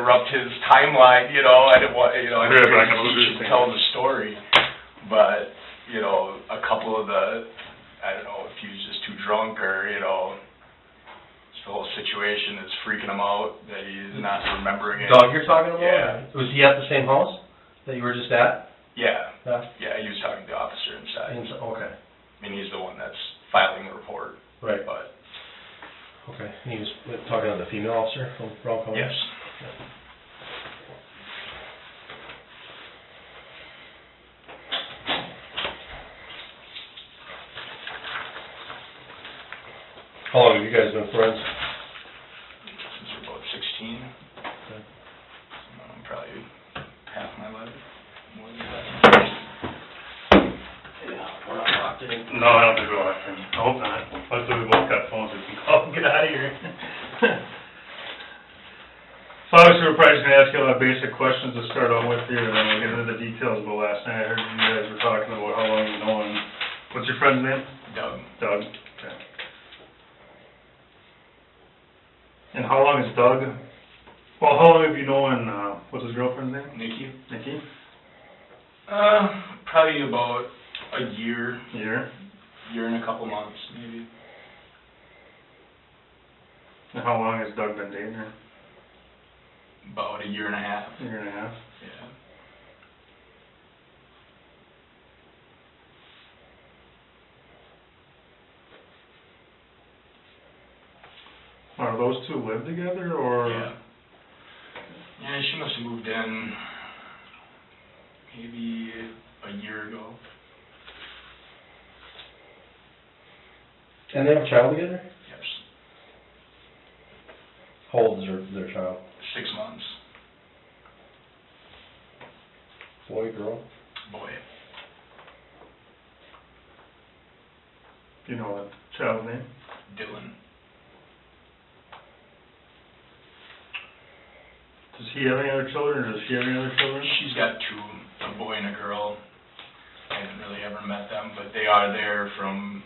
interrupt his timeline, you know, I didn't want, you know, I didn't want to tell the story, but, you know, a couple of the, I don't know if he was just too drunk or, you know, the whole situation is freaking him out that he's not remembering it. Doug you're talking about? Yeah. Was he at the same house that you were just at? Yeah. Yeah, he was talking to the officer inside. Okay. I mean, he's the one that's filing the report. Right. But. Okay. He was talking to the female officer from Brown County? Yes. Okay. How long have you guys been friends? Since we're about 16. Okay. Probably half my life. More than that. Yeah, we're not locked in. No, I don't think we're locked in. I hope not. Hopefully we both got phones we can call and get out of here. So obviously we're probably just going to ask you a lot of basic questions to start out with here, and then we'll get into the details. But last night I heard you guys were talking about how long you've known. What's your friend's name? Doug. Doug. Okay. And how long is Doug? Well, how long have you known, what's his girlfriend's name? Nikki. Nikki? Probably about a year. Year and a couple months, maybe. And how long has Doug been dating her? About a year and a half. A year and a half? Yeah. Are those two live together, or? Yeah. Yeah, she must have moved in maybe a year ago. And they have a child together? Yes. How old is their child? 6 months. Boy, girl? Boy. Do you know the child's name? Dylan. Does he have any other children, or does she have any other children? She's got two, a boy and a girl. I haven't really ever met them, but they are there from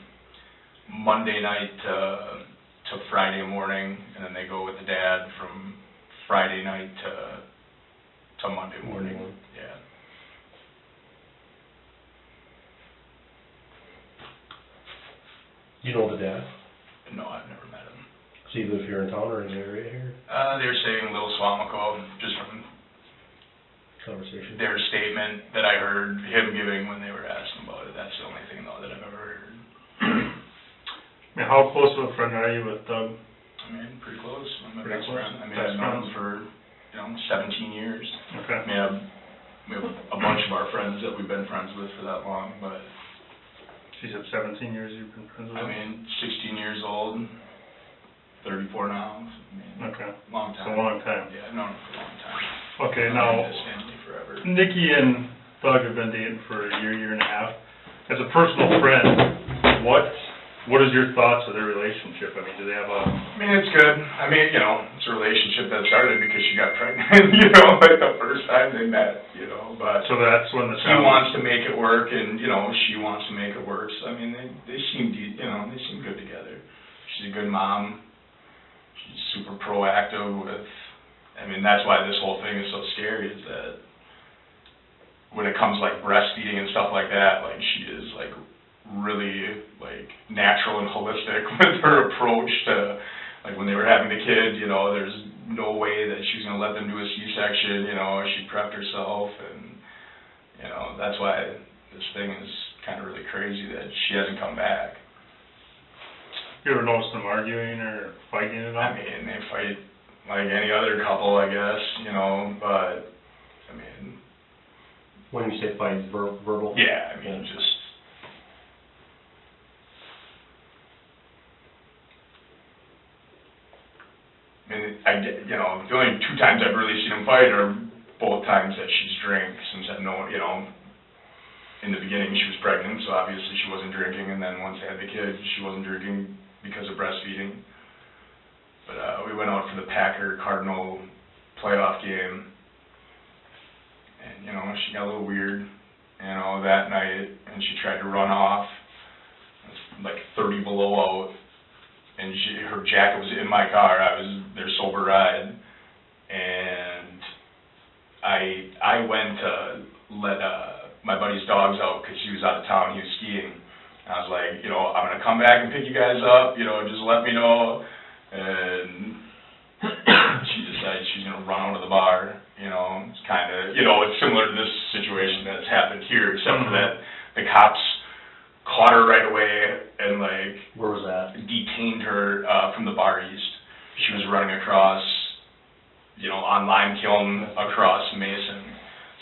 Monday night to Friday morning, and then they go with the dad from Friday night to Monday morning. Yeah. You know the dad? No, I've never met him. Does he live here in town or in the area here? They're saying Little Swamico, just from Conversation. their statement that I heard him giving when they were asking about it. That's the only thing, though, that I've ever heard. Now, how close of a friend are you with Doug? I mean, pretty close. I'm my Pretty best close? friend. I mean, Best I've known friends? him for, 17 years. Okay. I mean, we have a bunch of our friends that we've been friends with for that long, but... She said 17 years you've been friends with him? I mean, 16 years old, 34 now. I mean, okay. Long time. It's a long time. Yeah, I've known him for a long time. Okay, I've now, known his family forever. Nikki and Doug have been dating for a year and a half. As a personal friend, what is your thoughts of their relationship? I mean, do they have a... I mean, it's good. I mean, it's a relationship that started because she got pregnant, like the first time they met, but... So that's when the... He wants to make it work, and, she wants to make it work. So, I mean, they seem, they seem good together. She's a good mom. She's super proactive with... I mean, that's why this whole thing is so scary, is that when it comes, like, breastfeeding and stuff like that, like, she is, like, really, like, natural and holistic with her approach to, like, when they were having the kid, there's no way that she's going to let them do a C-section, she prepped herself, and, that's why this thing is kind of really crazy that she hasn't come back. You ever noticed them arguing or fighting at all? I mean, they fight like any other couple, I guess, but, I mean... When you say fight, verbal? Yeah, I mean, just... I mean, the only 2 times I've really seen them fight are both times that she's drank, since I've known, in the beginning she was pregnant, so obviously she wasn't drinking, and then once they had the kid, she wasn't drinking because of breastfeeding. But we went out for the Packer-Cardinal playoff game, and, she got a little weird, that night, and she tried to run off. It was like 30 below out, and her jacket was in my car. I was their sober ride, and I went to let my buddy's dogs out because he was out of town, he was skiing. And I was like, you know, I'm going to come back and pick you guys up, you know, just let me know. And she decided she's going to run out of the bar, you know. It's kind of, you know, it's similar to this situation that's happened here, except for that the cops caught her right away and, like... Where was that? Detained her from the Bar East. She was running across, you know, on Lime Kiln across Mason,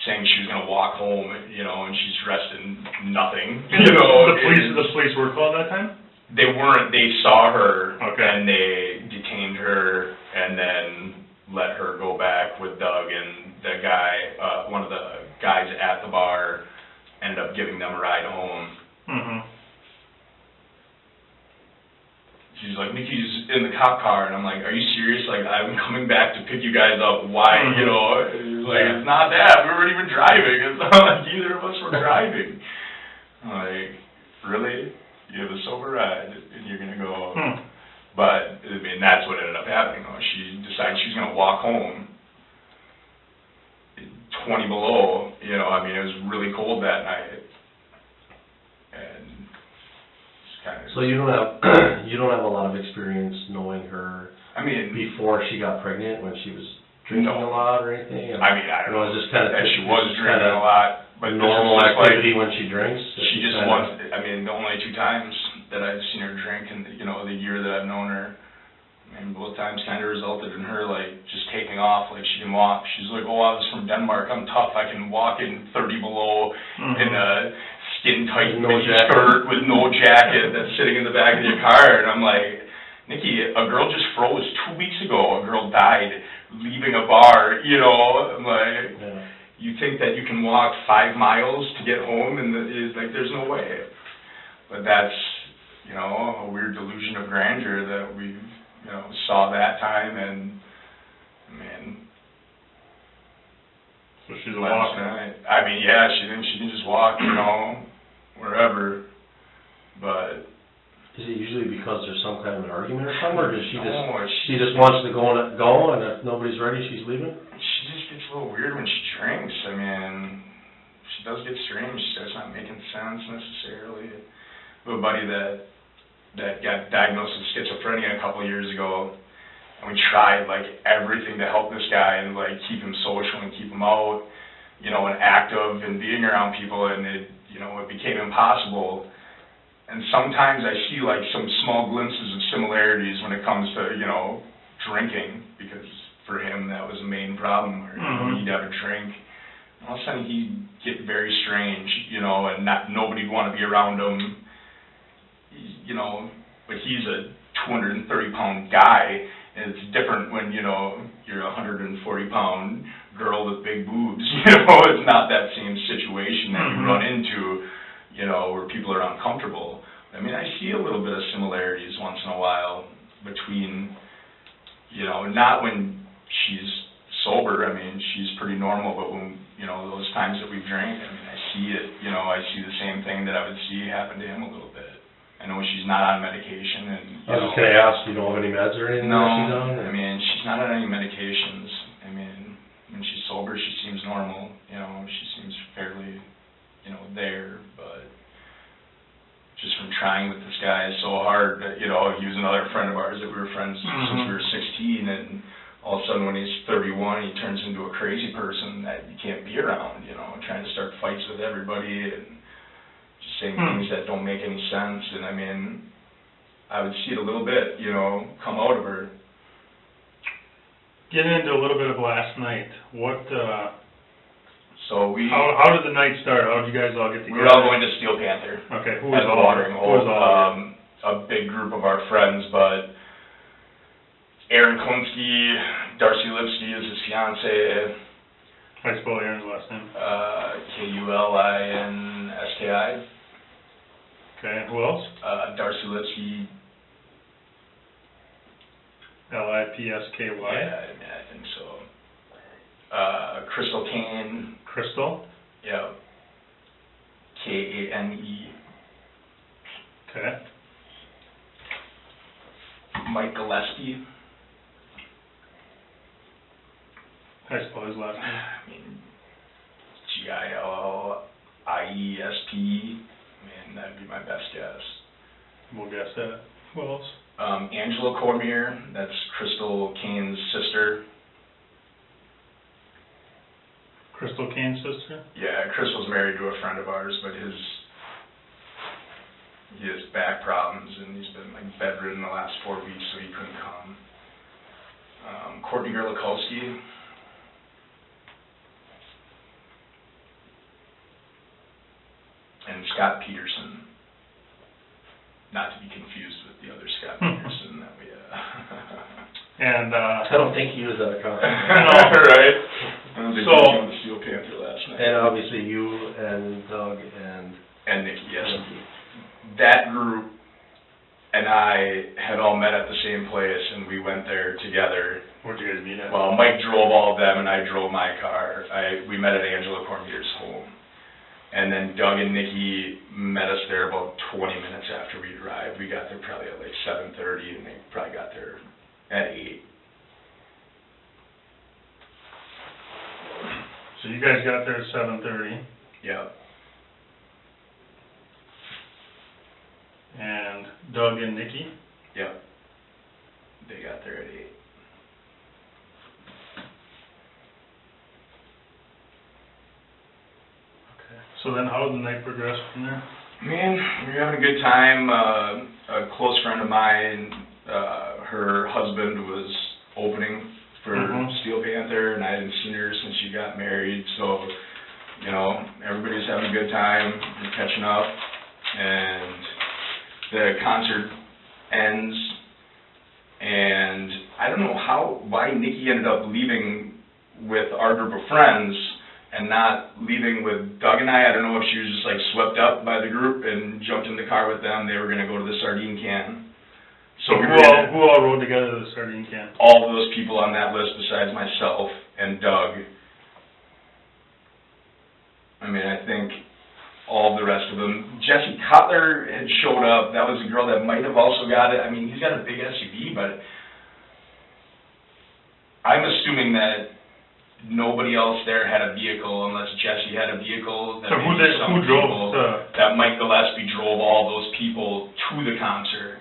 saying she was going to walk home, you know, and she's dressed in nothing, you know. The police were called that time? They weren't. They saw her, okay, and they detained her and then let her go back with Doug, and the guy, one of the guys at the bar, ended up giving them a ride home. Mm-hmm. She's like, Nikki's in the cop car, and I'm like, are you serious? Like, I'm coming back to pick you guys up. Why? Mm-hmm. You know, he's like, it's not that. We weren't even driving. It's not like either of us were driving. I'm like, really? You have a sober ride, and you're going to go... But, I mean, that's what ended up happening, though. She decided she was going to walk home 20 below, you know, I mean, it was really cold that night. And it's kind of... So you don't have a lot of experience knowing her, I mean... before she got pregnant, when she was drinking a lot or anything? I mean, I don't know. It's just kind of... That she was drinking a lot, but normal activity when she drinks? She just wants... I mean, the only 2 times that I've seen her drink in, you know, the year that I've known her, and both times kind of resulted in her, like, just taking off, like, she can walk. She's like, oh, I was from Denmark, I'm tough, I can walk in 30 below in a skin-tight skirt with no jacket that's sitting in the back of your car, and I'm like, Nikki, a girl just froze 2 weeks ago, a girl died leaving a bar, you know, I'm like, you think that you can walk 5 miles to get home, and it's like, there's no way. But that's, you know, a weird delusion of grandeur that we, you know, saw that time, and, man. So she's a walker. I mean, yeah, she thinks she can just walk, you know, wherever, but... Is it usually because there's some kind of an argument or something, or does she No, she just wants to go, and if nobody's ready, she's leaving? She just gets a little weird when she drinks. I mean, she does get strange. She starts not making sense necessarily. I have a buddy that got diagnosed with schizophrenia a couple of years ago, and we tried, like, everything to help this guy and, like, keep him social and keep him out, you know, and active and being around people, and it, you know, it became impossible. And sometimes I see, like, some small glimpses of similarities when it comes to, you know, drinking, because for him that was a main problem, where he'd have a drink, and all of a sudden he'd get very strange, you know, and nobody'd want to be around him. You know, but he's a 230-pound guy, and it's different when, you know, you're a 140-pound girl with big boobs, you know, it's not that same situation that you run into, you know, where people are uncomfortable. I mean, I see a little bit of similarities once in a while between, you know, not when she's sober, I mean, she's pretty normal, but when, you know, those times that we drank, I mean, I see it, you know, I see the same thing that I would see happen to him a little bit. I know she's not on medication, and, I was just going to ask, you don't have any meds or anything that she's on? I mean, she's not on any medications. I mean, when she's sober, she seems normal, you know, she seems fairly, you know, there, but just from trying with this guy so hard that, you know, he was another friend of ours that we were friends since we were 16, and all of a sudden when he's 31, he turns into a crazy person that you can't be around, you know, trying to start fights with everybody, and just saying things that don't make any sense. And I mean, I would see it a little bit, you know, come out of her. Getting into a little bit of last night, what, so we... How did the night start? How did you guys all get together? We were all going to Steel Panther. Okay, who at was the watering hole. A big group of our friends, but Aaron Klinsky, Darcy Lipsky is his fiance. How do you spell Aaron's last name? Kulinski. Okay, and who else? Darcy Lipsky. Lipsky? Yeah, I think so. Crystal Kane. Crystal? Yeah. Kane. Okay. Mike Gillespie. How do you spell his last name? I mean, Gilliesp. Man, that'd be my best guess. We'll guess that. Who else? Angela Cormier, that's Crystal Kane's sister. Crystal Kane's sister? Yeah, Crystal's married to a friend of ours, but he has back problems, and he's been like bedridden the last 4 weeks, so he couldn't come. Courtney Gerlikowski. And Scott Peterson. Not to be confused with the other Scott Peterson that we, And, I don't think he was at a conference. Right? I don't think he So- was on the Steel Panther last night. And obviously you and Doug and Nikki, yes. Nikki. That group and I had all met at the same place, and we went there together. Where'd you guys meet at? Well, Mike drove all of them, and I drove my car. We met at Angela Cormier's home. And then Doug and Nikki met us there about 20 minutes after we arrived. We got there probably at like 7:30, and they probably got there at 8. So you guys got there at 7:30, Yep. and Doug and Nikki? Yep. They got there at 8. Okay. So then how did the night progress from there? Man, we were having a good time. A close friend of mine, her husband was opening for Steel Panther, and I hadn't seen her since she got married, so, you know, everybody's having a good time, we're catching up, and the concert ends, and I don't know why Nikki ended up leaving with our group of friends and not leaving with Doug and I. I don't know if she was just like swept up by the group and jumped in the car with them. They were going to go to the sardine can. So who all rode together to the sardine can? All of those people on that list besides myself and Doug. I mean, I think all of the rest of them. Jesse Cutler had showed up. That was a girl that might have also got it. I mean, he's got a big SUV, but I'm assuming that nobody else there had a vehicle unless Jesse had a vehicle. That So who drove? That Mike Gillespie drove all those people to the concert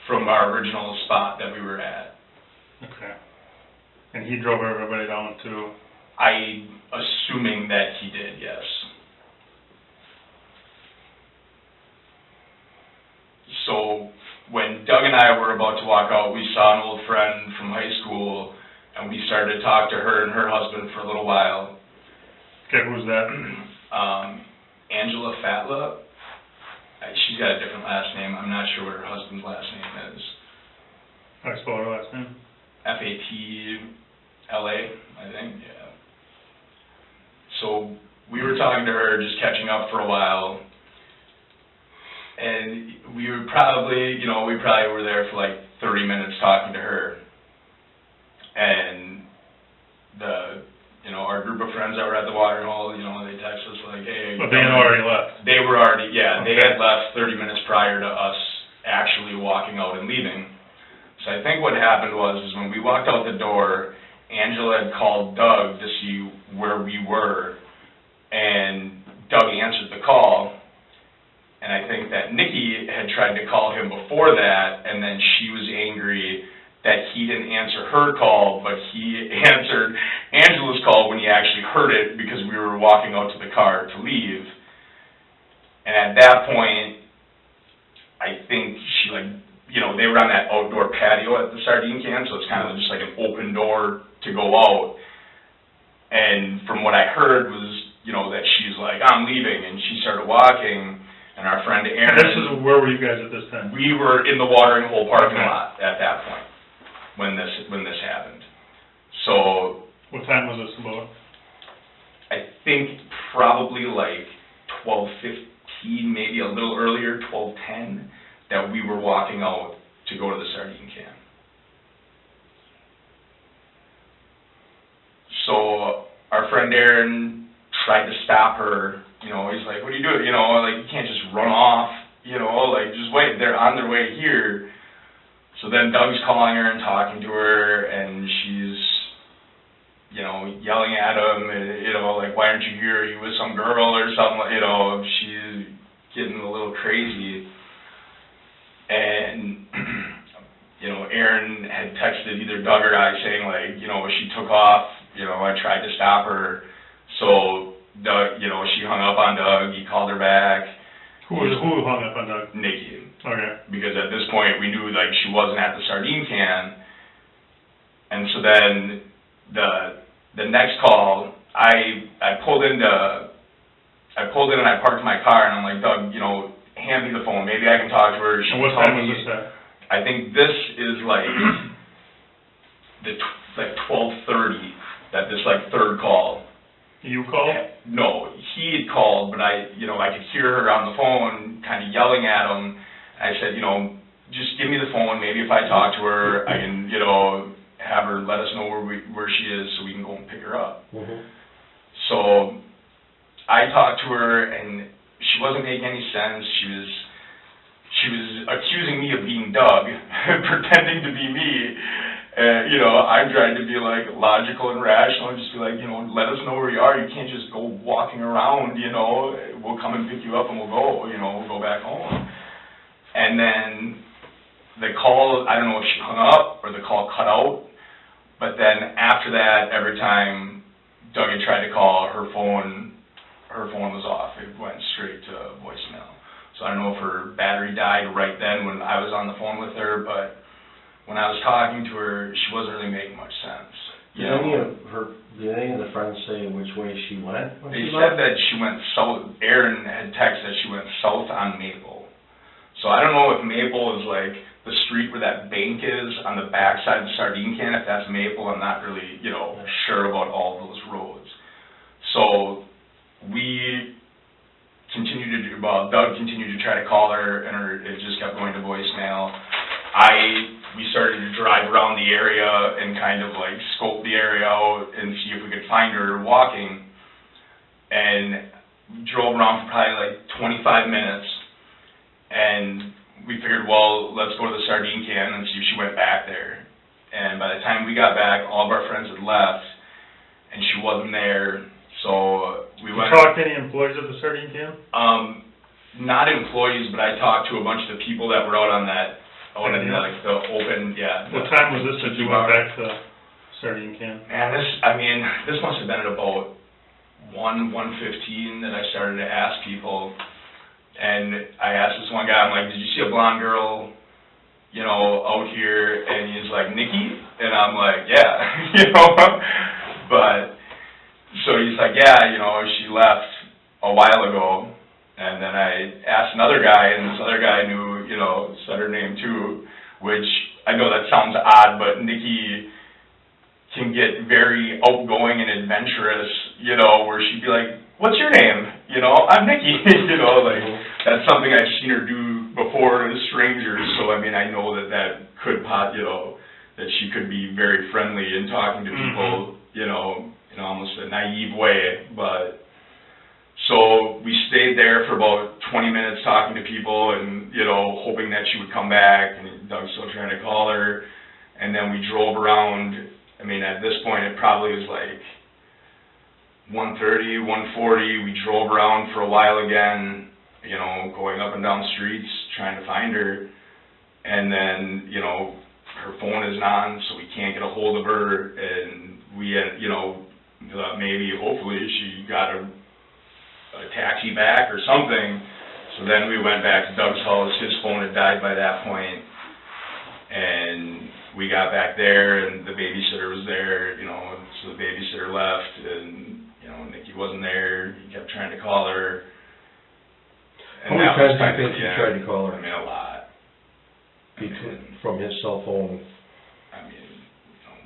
from our original spot that we were at. Okay. And he drove everybody down to? I'm assuming that he did, yes. So when Doug and I were about to walk out, we saw an old friend from high school, and we started to talk to her and her husband for a little while. Okay, who's that? Angela Fatla. She's got a different last name. I'm not sure what her husband's last name is. How do I spell her last name? Fatla, I think, yeah. So we were talking to her, just catching up for a while, and we were probably, we were there for like 30 minutes talking to her. And our group of friends that were at the watering hole, they texted us like, hey. But they had already left. They were already, Okay. They had left 30 minutes prior to us actually walking out and leaving. So I think what happened was when we walked out the door, Angela had called Doug to see where we were, and Doug answered the call. And I think that Nikki had tried to call him before that, and then she was angry that he didn't answer her call, but he answered Angela's call when he actually heard it because we were walking out to the car to leave. And at that point, I think she they were on that outdoor patio at the sardine can, so it's kind of just like an open door to go out. And from what I heard was, that she's like, I'm leaving, and she started walking, and our friend Aaron. And where were you guys at this time? We were in the watering hole parking lot at that point when this happened. So What time was this about? I think probably like 12:15, maybe a little earlier, 12:10, that we were walking out to go to the sardine can. So our friend Aaron tried to stop her. He's like, what are you doing? You can't just run off. Just wait. They're on their way here. So then Doug's calling her and talking to her, and she's, yelling at him, and, you know, like, why aren't you here? Are you with some girl or something? You know, she's getting a little crazy. And, you know, Erin had texted either Doug or I saying, like, you know, she took off, you know, I tried to stop her. So Doug, you know, she hung up on Doug, he called her back. Who hung up on Doug? Nikki. Okay. Because at this point, we knew, like, she wasn't at the sardine can. And so then, the next call, I pulled in and I parked my car, and I'm like, Doug, you know, hand me the phone, maybe I can talk to her. And what time was this at? I think this is like, like 12:30, that this, like, third call. You called? No, he had called, but I could hear her on the phone kind of yelling at him. I said, you know, just give me the phone. Maybe if I talk to her, I can, you know, have her let us know where she is so we can go and pick her up. Mm-hmm. So I talked to her, and she wasn't making any sense. She was accusing me of being Doug, pretending to be me. You know, I'm trying to be, like, logical and rational and just be like, you know, let us know where you are. You can't just go walking around, you know. We'll come and pick you up and we'll go, you know, we'll go back home. And then the call, I don't know if she hung up or the call cut out, but then after that, every time Doug had tried to call, her phone was off. It went straight to voicemail. So I don't know if her battery died right then when I was on the phone with her, but when I was talking to her, she wasn't really making much sense. Did any of the friends say which way she went? They said that she went south. Erin had texted that she went south on Maple. So I don't know if Maple is like the street where that bank is on the back side of the sardine can. If that's Maple, I'm not really, you know, sure about all those roads. So we continued to Doug continued to try to call her, and it just kept going to voicemail. We started to drive around the area and kind of like scope the area out and see if we could find her walking. And we drove around for probably like 25 minutes, and we figured, well, let's go to the sardine can and see if she went back there. And by the time we got back, all of our friends had left, and she wasn't there. So we went. You talked to any employees of the sardine can? Not employees, but I talked to a bunch of the people that were out on that. In like the open, yeah. What time was this that you went back to sardine can? Man, this must have been at about 1:15 that I started to ask people. And I asked this one guy, I'm like, did you see a blonde girl, you know, out here? And he's like, Nikki? And I'm like, yeah, you know. But, so he's like, yeah, you know, she left a while ago. And then I asked another guy, and this other guy knew, you know, said her name too, which I know that sounds odd, but Nikki can get very outgoing and adventurous, you know, where she'd be like, what's your name? You know, I'm Nikki, you know, like, that's something I've seen her do before to strangers, so I mean, I know that could you know, that she could be very friendly in talking to people, you know, in almost a naive way, but... So we stayed there for about 20 minutes talking to people and, you know, hoping that she would come back, and Doug's still trying to call her. And then we drove around. I mean, at this point, it probably was like 1:30, 1:40. We drove around for a while again, you know, going up and down streets, trying to find her. And then, you know, her phone isn't on, so we can't get a hold of her. And we had, you know, thought maybe, hopefully, she got a taxi back or something. So then we went back to Doug's house. His phone had died by that point, and we got back there, and the babysitter was there, you know, so the babysitter left, and, you know, Nikki wasn't there. He kept trying to call her. How many times do you think you tried to call her? I mean, a lot. From his cell phone? I mean,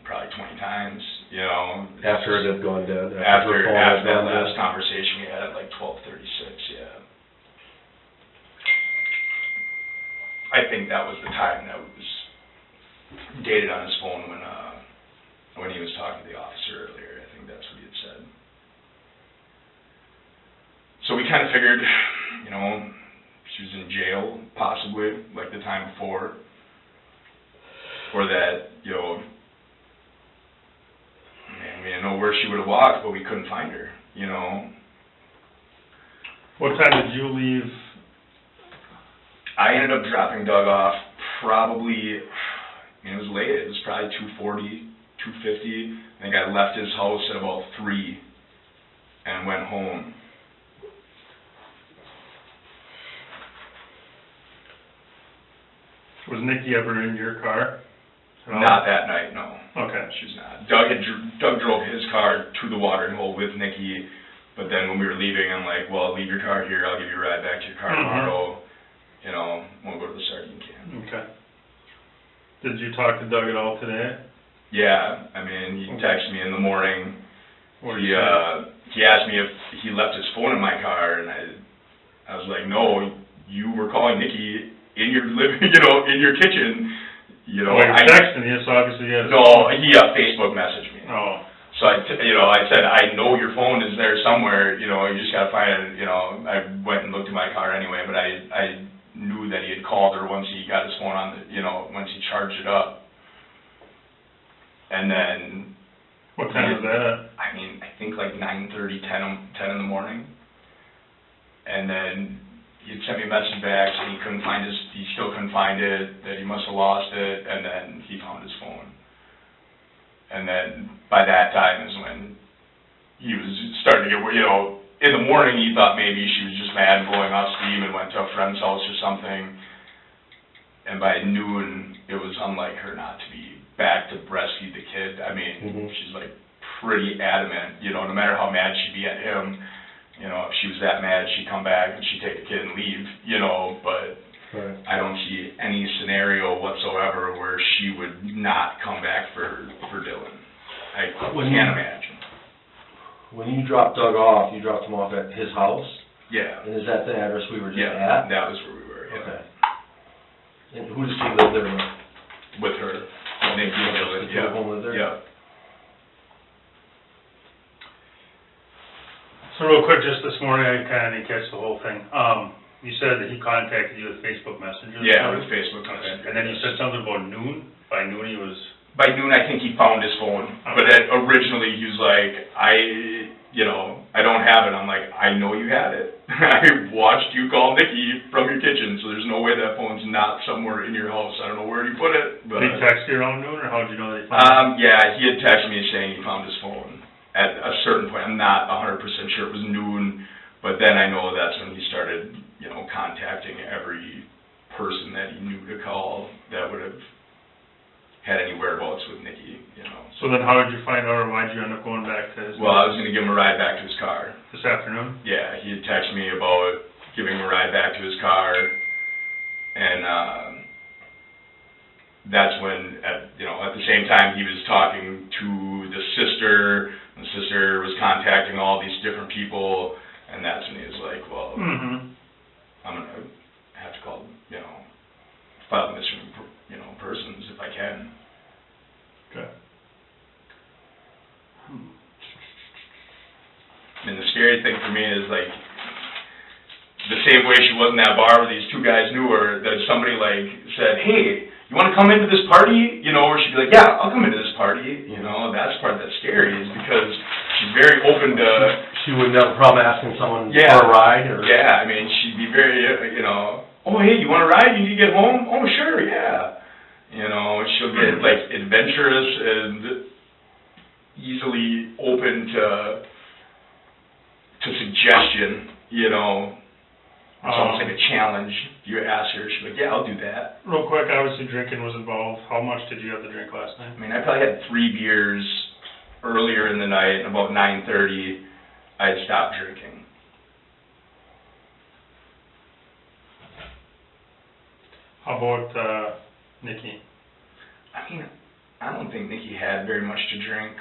probably 20 times, you know. After it had gone dead? After that last conversation we had at like 12:36, yeah. I think that was the time that was dated on his phone when he was talking to the officer earlier. I think that's what he had said. So we kind of figured, you know, she was in jail, possibly, like the time before, or that, you know, man, we mean, I know where she would have walked, but we couldn't find her, you know. What time did you leave? I ended up dropping Doug off probably, I mean, it was late, it was probably 2:40, 2:50. I think I left his house at about 3 and went home. Was Nikki ever in your car? Not that night, no. Okay. She was not. Doug drove his car to the watering hole with Nikki, but then when we were leaving, I'm like, well, leave your car here, I'll give you a ride back to your car tomorrow. You know, we'll go to the sardine can. Okay. Did you talk to Doug at all today? Yeah, I mean, he texted me in the morning. What He asked me if he left his phone in my car, and I was like, no, you were calling Nikki in your living, you know, in your kitchen. You know, well, you're texting you, so obviously you had no, he Facebook messaged me. Oh. So I said, I know your phone is there somewhere, you know, you just gotta find it, you know. I went and looked at my car anyway, but I knew that he had called her once he got his phone on the, you know, once he charged it up. And then... What time was that at? I mean, I think like 9:30, 10 in the morning. And then he sent me a message back saying he still couldn't find it, that he must have lost it, and then he found his phone. And then by that time is when he was starting to get, you know, in the morning he thought maybe she was just mad and blowing off steam and went to a friend's house or something. And by noon, it was unlike her not to be back to breastfeed the kid. I mean, she's like pretty adamant, you know, no matter how mad she'd be at him, you know, if she was that mad, she'd come back and she'd take the kid and leave, you know, but Right. I don't see any scenario whatsoever where she would not come back for Dylan. I can't imagine. When you dropped Doug off, you dropped him off at his house? Yeah. And is that the address we were just Yeah, at? that was where we were, yeah. Okay. And who does she live there with? With her, Nikki and Dylan, The two of them live there? Yeah. So real quick, just this morning, I kind of didn't catch the whole thing. You said that he contacted you with Facebook Messenger? Yeah, with Facebook Okay, Messenger. and then you said something about noon? By noon he was... By noon, I think he found his phone, but originally he was like, I don't have it. I'm like, I know you had it. I watched you call Nikki from your kitchen, so there's no way that phone's not somewhere in your house. I don't know where you put it, but... Did he text you around noon, or how did you know that he found it? Yeah, he had texted me saying he found his phone at a certain point. I'm not 100% sure it was noon, but then I know that's when he started, you know, contacting every person that he knew to call that would have had any whereabouts with Nikki, you know. So then how did you find out, or why did you end up going back to his... Well, I was going to give him a ride back to his car. This afternoon? Yeah, he had texted me about giving him a ride back to his car, and that's when, at the same time, he was talking to the sister. The sister was contacting all these different people, and that's when he was like, well, I'm going to have to call, file missing, persons if I can. Okay. I mean, the scary thing for me is, like, the same way she was in that bar where these two guys knew her, that somebody, like, said, hey, you want to come into this party? You know, or she'd be like, yeah, I'll come into this party. You know, that's the part that's scary, is because she's very open to... She wouldn't have a problem asking someone Yeah. for a ride? Or... Yeah, I mean, she'd be very, oh, hey, you want to ride? You need to get home? Oh, sure, yeah. You know, she'll get, like, adventurous and easily open to suggestion, you know. It's almost like a challenge. You ask her, she's like, yeah, I'll do that. Real quick, obviously drinking was involved. How much did you have to drink last night? I mean, I probably had 3 beers earlier in the night, and about 9:30, I had stopped drinking. How about Nikki? I mean, I don't think Nikki had very much to drink,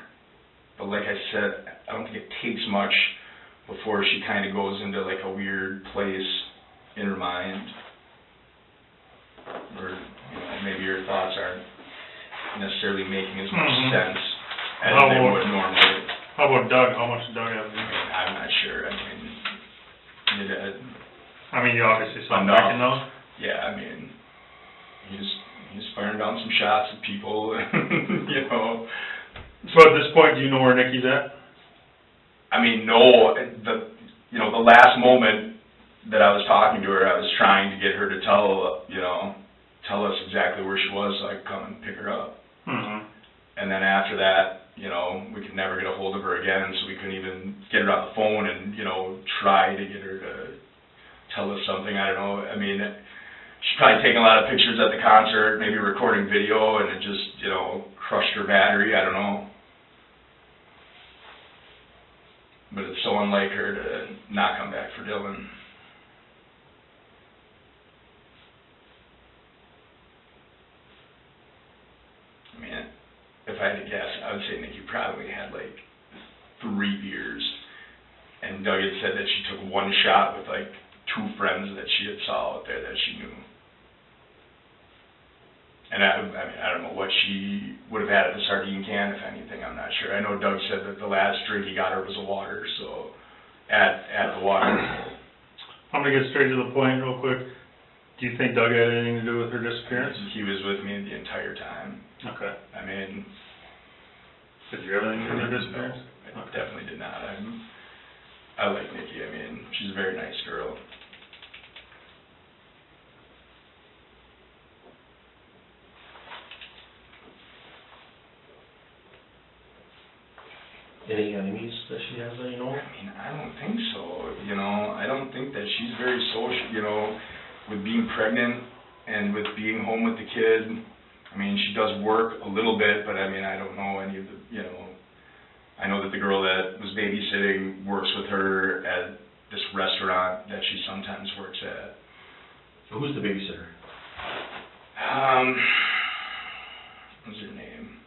but like I said, I don't think it takes much before she kind of goes into like a weird place in her mind, or maybe your thoughts aren't necessarily making as much sense as they would normally. How about Doug? How much did Doug have? I'm not sure. I mean, you obviously saw him enough. drinking though. Yeah, I mean, he's firing down some shots at people, So at this point, do you know where Nikki's at? I mean, no, the last moment that I was talking to her, I was trying to get her to tell us exactly where she was so I could come and pick her up. Mm-hmm. And then after that, we could never get a hold of her again, so we couldn't even get her on the phone and, try to get her to tell us something. I don't know. I mean, she's probably taking a lot of pictures at the concert, maybe recording video, and it just, crushed her battery. I don't know. But it's so unlike her to not come back for Dylan. I mean, if I had to guess, I would say Nikki probably had like 3 beers. And Doug had said that she took one shot with like 2 friends that she had saw out there that she knew. And I mean, I don't know what she would have had at the sardine can, if anything, I'm not sure. I know Doug said that the last drink he got her was a water, so at the water. I'm gonna get straight to the point real quick. Do you think Doug had anything to do with her disappearance? He was with me the entire time. Okay. I mean... Did you have anything to do with her disappearance? No, I definitely did not. I like Nikki. I mean, she's a very nice girl. Any enemies that she has that you know? I mean, I don't think so, I don't think that she's very social, with being pregnant and with being home with the kid. I mean, she does work a little bit, but I mean, I don't know any of the, I know that the girl that was babysitting works with her at this restaurant that she sometimes works at. Who's the babysitter? What's her name?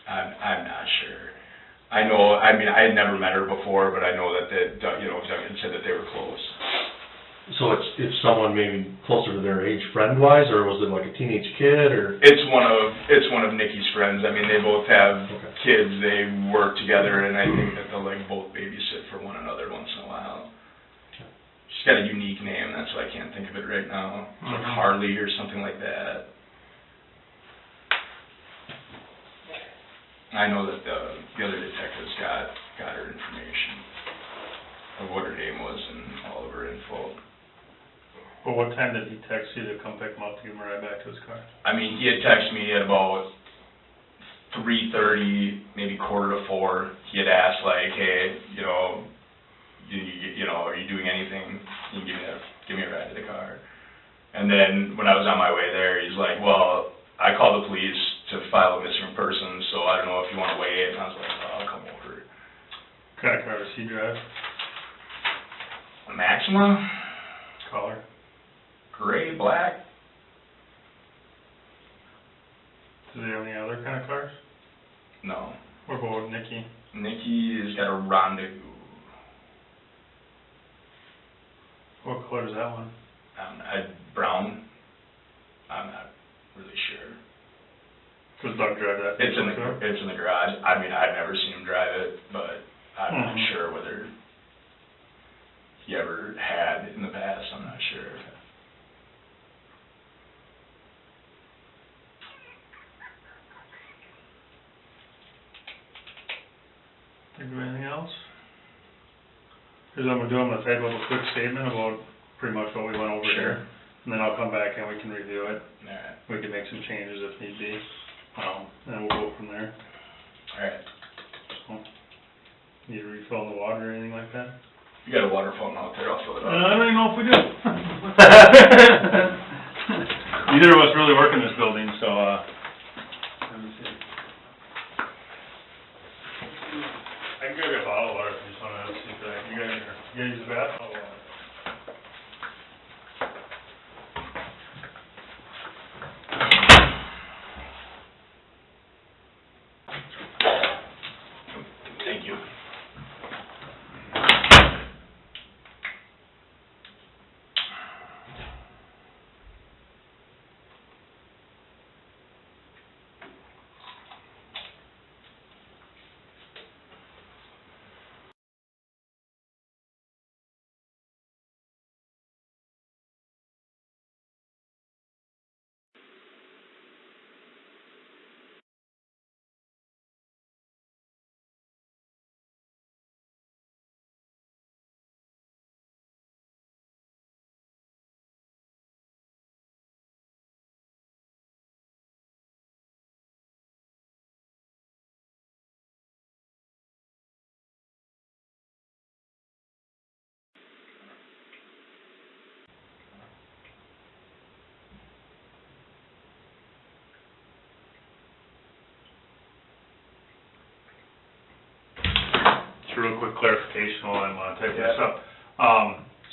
I'm not sure. I know, I mean, I had never met her before, but I know that Doug had said that they were close. So it's someone maybe closer to their age friend-wise, or was it like a teenage kid, or? It's one of Nikki's friends. I mean, they both have kids. They work together, and I think that they'll both babysit for one another once in a while. She's got a unique name. That's why I can't think of it right now. It's like Harley or something like that. I know that the other detectives got her information of what her name was and all of her info. Well, what time did he text you to come pick him up to give him a ride back to his car? I mean, he had texted me at about 3:30, maybe 3:45. He had asked, like, hey, are you doing anything? Can you give me a ride to the car? And then when I was on my way there, he's like, well, I called the police to file a missing person, so I don't know if you want to wait. And I was like, oh, I'll come over. What kind of car does he drive? A Maxima? Color? Gray, black? Does he have any other kind of cars? No. What about Nikki? Nikki's got a Rendezvous. What color is that one? Brown? I'm not really sure. Does Doug drive that? It's in the garage. I mean, I've never seen him drive it, but I'm not sure whether he ever had in the past. I'm not sure. Think of anything else? Here's what I'm gonna do. I'm gonna type up a quick statement about pretty much what we went over here, and then I'll come back and we can review it. All right. We can make some changes if need be, and we'll go from there. All right. So, need to refill the water or anything like that? You got a water fountain out there. I'll fill it up. I don't even know if we do. Neither of us really work in this building, so, let me see. I can grab you a bottle of water if you just wanna see if you guys use the bath? Oh, Thank you. for real quick clarification while I'm typing Yeah. this up.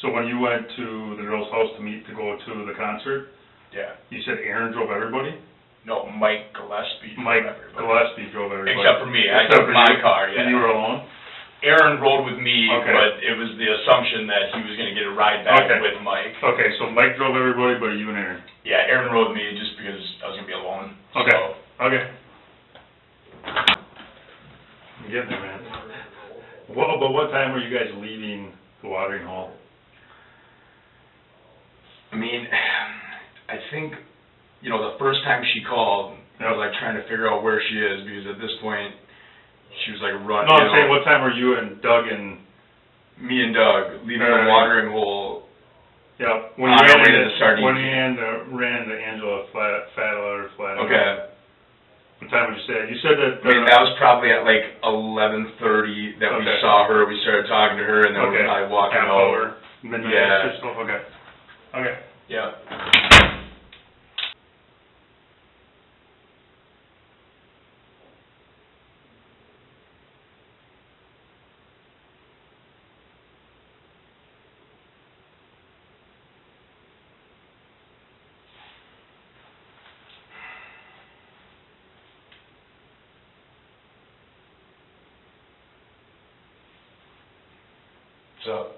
So when you went to the girl's house to go to the concert, Yeah. you said Aaron drove everybody? No, Mike Gillespie. Mike Gillespie drove everybody? Except for me, I Except took for my you. car, yeah. And you were alone? Aaron rode with me, Okay. but it was the assumption that he was gonna get a ride back Okay. with Mike. Okay, so Mike drove everybody but you and Aaron? Yeah, Aaron rode with me just because I was gonna be alone. Okay. So, Okay. I'm getting there, man. Well, but what time were you guys leaving the watering hole? I mean, I think, you know, the first time she called, I was like trying to figure out where she is, because at this point, she was like running. No, I'm saying, what time were you and Doug and... Me and Doug leaving Right. the watering hole. Yeah, when On you our ran way to into, the sardine when can. you ran to Angela Flat. Okay. What time would you say? You said that... I mean, that was probably at like 11:30 that we Okay. saw her, we started talking to her, and then we Okay. were probably walking Half out. hour, midnight Yeah. or so, okay. Okay. Yeah. What's up?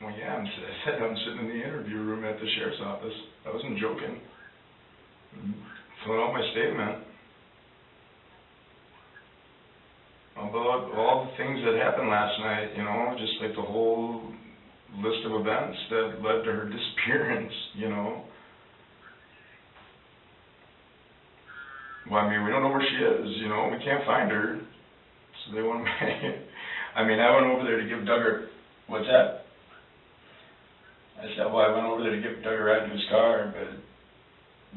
Well, yeah, I said I'm sitting in the interview room at the sheriff's office. I wasn't joking. Filling out my statement. About all the things that happened last night, you know, just like the whole list of events that led to her disappearance, you know. Well, I mean, we don't know where she is, you know, we can't find her. So they want to, I memean, I went over there to give Doug her, what's that? I said, well, I went over there to give Doug a ride to his car, but,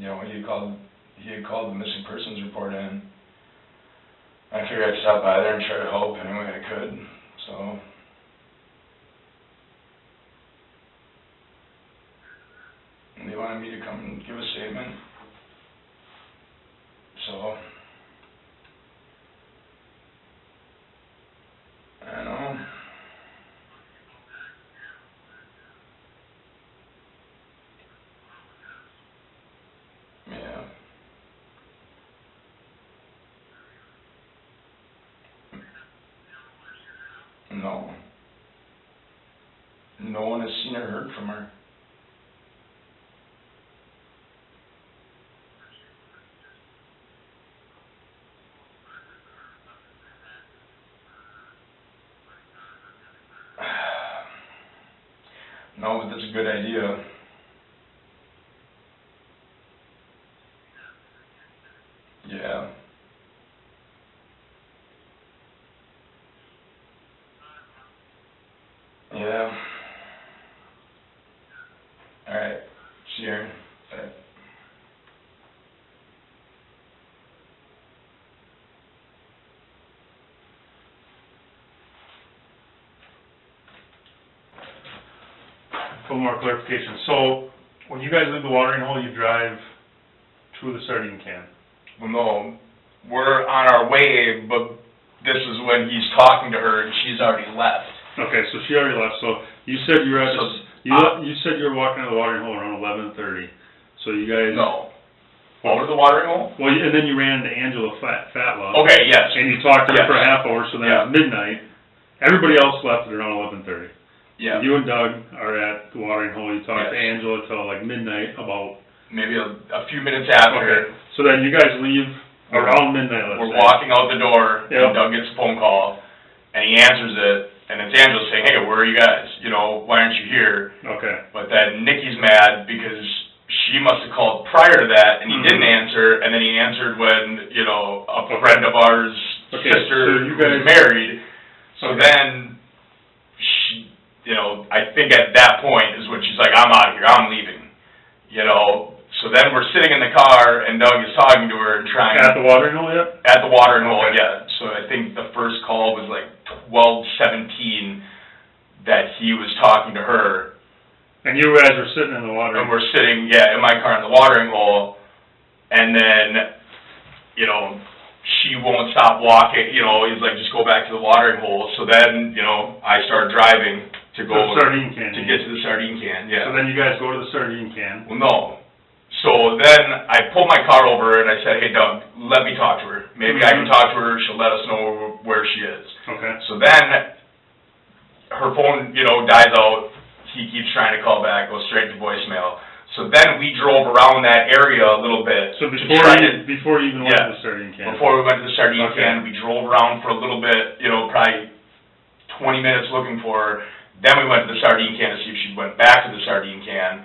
you know, he had called the missing persons report in. I figured I'd stop by there and try to help any way I could, so. And they wanted me to come and give a statement. So, I don't know. Yeah. No. No one has seen or heard from her. No, but that's a good idea. Yeah. Yeah. Alright. See you, Aaron. Bye. A little more clarification. So, when you guys leave the watering hole, you drive to the sardine can? Well, no, we're on our way, but this is when he's talking to her and she's already left. Okay, so she already left, so you said you were at So, you said you were walking out of the watering hole around 11:30, so you guys... No. Over the watering hole? Well, and then you ran into Angela Fatlaw. Okay, yes. And you talked to her Yes. for a half hour, so then Yeah. it was midnight. Everybody else left at around 11:30. Yeah. You and Doug are at the watering hole, you talked to Yes. Angela till like midnight about... Maybe a few minutes after. Okay, so then you guys leave around midnight, let's We're say. walking out the door, Yep. and Doug gets a phone call, and he answers it, and it's Angela saying, hey, where are you guys? You know, why aren't you here? Okay. But then Nikki's mad because she must have called prior to that, and he didn't answer, and then he answered when, you know, a friend of ours' Okay, sister so you was guys- married. So Okay. then, she, you know, I think at that point is when she's like, I'm out of here, I'm leaving. You know, so then we're sitting in the car, and Doug is talking to her and trying... At the watering hole yet? At the watering hole, Okay. yeah. So I think the first call was like 12:17 that he was talking to her. And you guys were sitting in the watering And we're sitting, yeah, in my car in the watering hole. And then, you know, she won't stop walking, you know, he's like, just go back to the watering hole. So then, you know, I start driving to go. The sardine can. To get to the sardine can, yeah. So then you guys go to the sardine can. Well, no. So then I pulled my car over and I said, hey, Doug, let me talk to her. Maybe I can talk to her, she'll let us know where she is. Okay. So then her phone, you know, dies out. He keeps trying to call back, goes straight to voicemail. So then we drove around that area a little bit. So before you even went to the sardine can? Before we went to the sardine Okay. can, we drove around for a little bit, you know, probably 20 minutes looking for her. Then we went to the sardine can to see if she went back to the sardine can.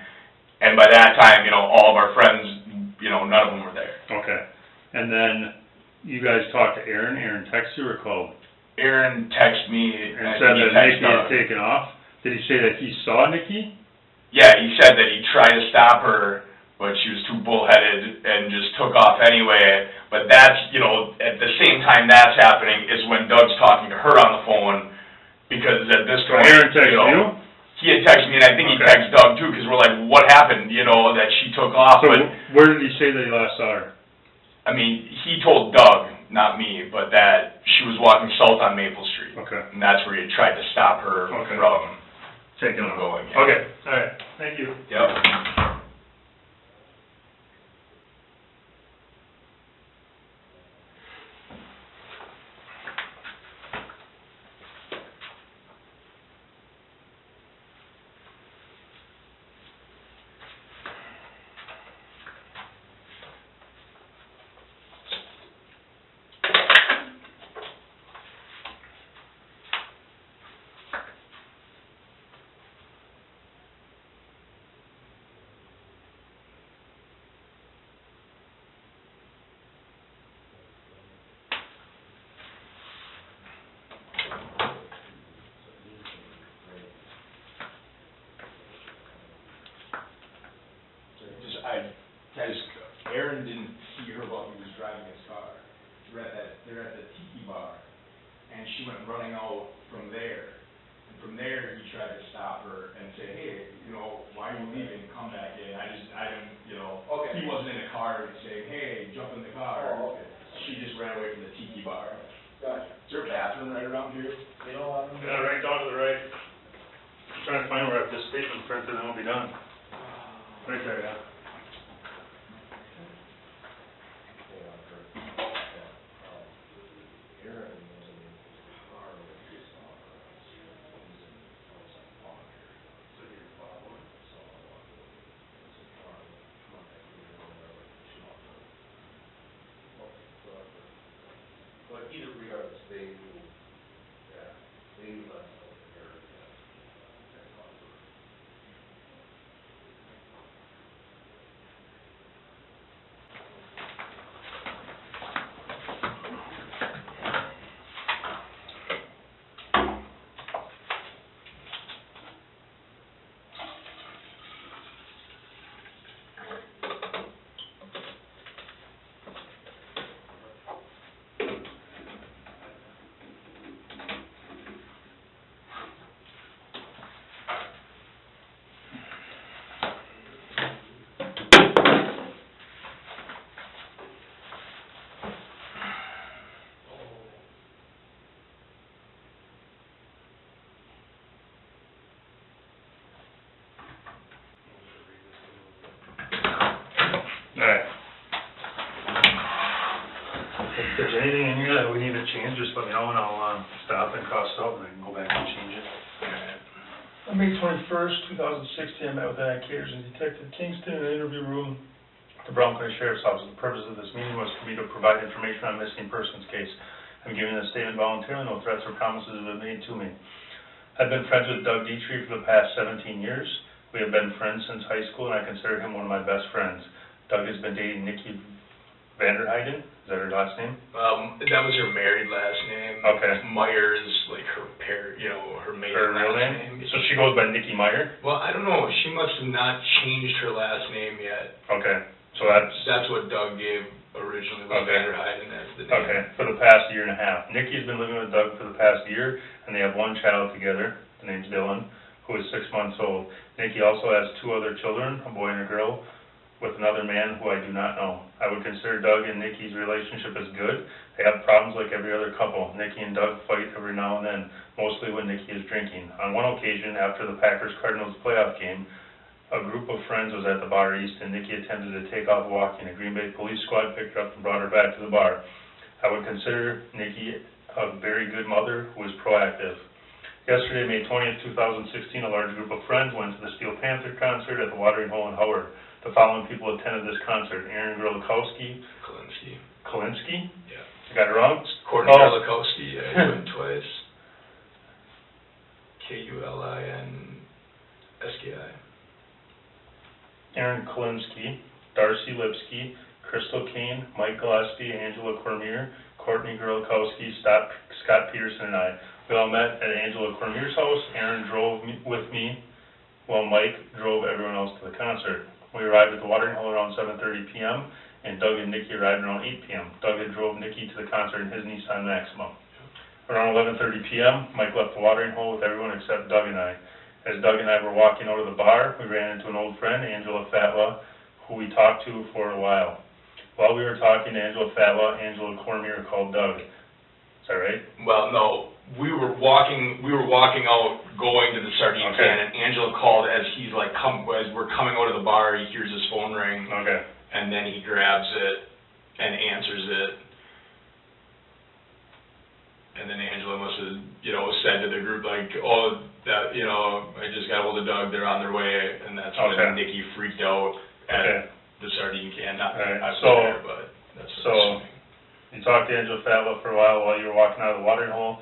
And by that time, you know, all of our friends, you know, none of them were there. Okay. And then you guys talked to Aaron. Aaron texted you or called? Aaron texted me. And said that Nikki had taken off. Did he say that he saw Nikki? Yeah, he said that he tried to stop her, but she was too bullheaded and just took off anyway. But that's, you know, at the same time that's happening is when Doug's talking to her on the phone, because at this point, Aaron texted you? He had texted me, and I think he texted Doug too, because we're like, what happened, you know, that she took off. So but where did he say that he last saw her? I mean, he told Doug, not me, but that she was walking south on Maple Street. Okay. And that's where he had tried to stop her from taking off. going. Yeah. Okay, all right, thank you. Yep. Aaron didn't see her while he was driving his car. They're at the tiki bar, and she went running out from there. And from there, he tried to stop her and say, hey, you know, why are you leaving? Come back in. I didn't, you know, he wasn't in the car saying, hey, jump in the car. Oh, okay. She just ran away from the tiki bar. Gotcha. Is there a bathroom right around here? Yeah, right down to the right. I'm trying to find where I have this statement printed, and then we'll be done. Right there, yeah. But either regardless, they left. Alright. If there's anything in here that we need to change, just let me know and I'll stop and cross it out and I can go back and change it. On May 21st, 2016, I met with Ann Caters and Detective Kingston in an interview room at the Brown County Sheriff's Office. The purpose of this meeting was for me to provide information on a missing persons case. I'm giving this statement voluntarily, no threats or promises have been made to me. I've been friends with Doug Detrie for the past 17 years. We have been friends since high school and I consider him one of my best friends. Doug has been dating Nicole Vanderheyden, is that her last name? That was her married last name. Okay. Meyer is like her her maiden Her real last name? So she goes by Nikki Meyer? Well, I don't know, she must have not changed her last name yet. Okay, so That's what Doug gave originally, was Okay. Vanderheiden, that's the name. okay, for the past year and a half. Nikki's been living with Doug for the past year, and they have one child together, the name's Dylan, who is 6 months old. Nikki also has 2 other children, a boy and a girl, with another man who I do not know. I would consider Doug and Nikki's relationship as good. They have problems like every other couple. Nikki and Doug fight every now and then, mostly when Nikki is drinking. On one occasion, after the Packers-Cardinals playoff game, a group of friends was at the bar east, and Nikki attempted to take off walking. A Green Bay police squad picked her up and brought her back to the bar. I would consider Nikki a very good mother who is proactive. Yesterday, May 20th, 2016, a large group of friends went to the Steel Panther concert at the Watering Hole in Howard. The following people attended this concert: Aaron Grlikowski. Kalinsky? Yeah. I got it wrong? Courtney Grlikowski, yeah, he went twice. Kulinski. Aaron Kalinsky, Darcy Lipsky, Crystal Kane, Mike Gillespie, Angela Cormier, Courtney Grlikowski, Scott Peterson, and I. We all met at Angela Cormier's house. Aaron drove with me, while Mike drove everyone else to the concert. We arrived at the Watering Hole around 7:30 p.m., and Doug and Nikki arrived around 8 p.m. Doug had drove Nikki to the concert in his Nissan Maxima. Around 11:30 p.m., Mike left the Watering Hole with everyone except Doug and I. As Doug and I were walking out of the bar, we ran into an old friend, Angela Fatla, who we talked to for a while. While we were talking to Angela Fatla, Angela Cormier called Doug. Is that right? Well, no, we were walking out, going to the sardine can, and Angela called as he's like, as we're coming out of the bar, he hears his phone ring. Okay. And then he grabs it and answers it. And then Angela must have, said to the group, like, oh, that, I just got hold of Doug, they're on their way. And that's when Nikki freaked out at the sardine can. Not that I was there, but that's what I'm assuming. You talked to Angela Fatla for a while you were walking out of the Watering Hole.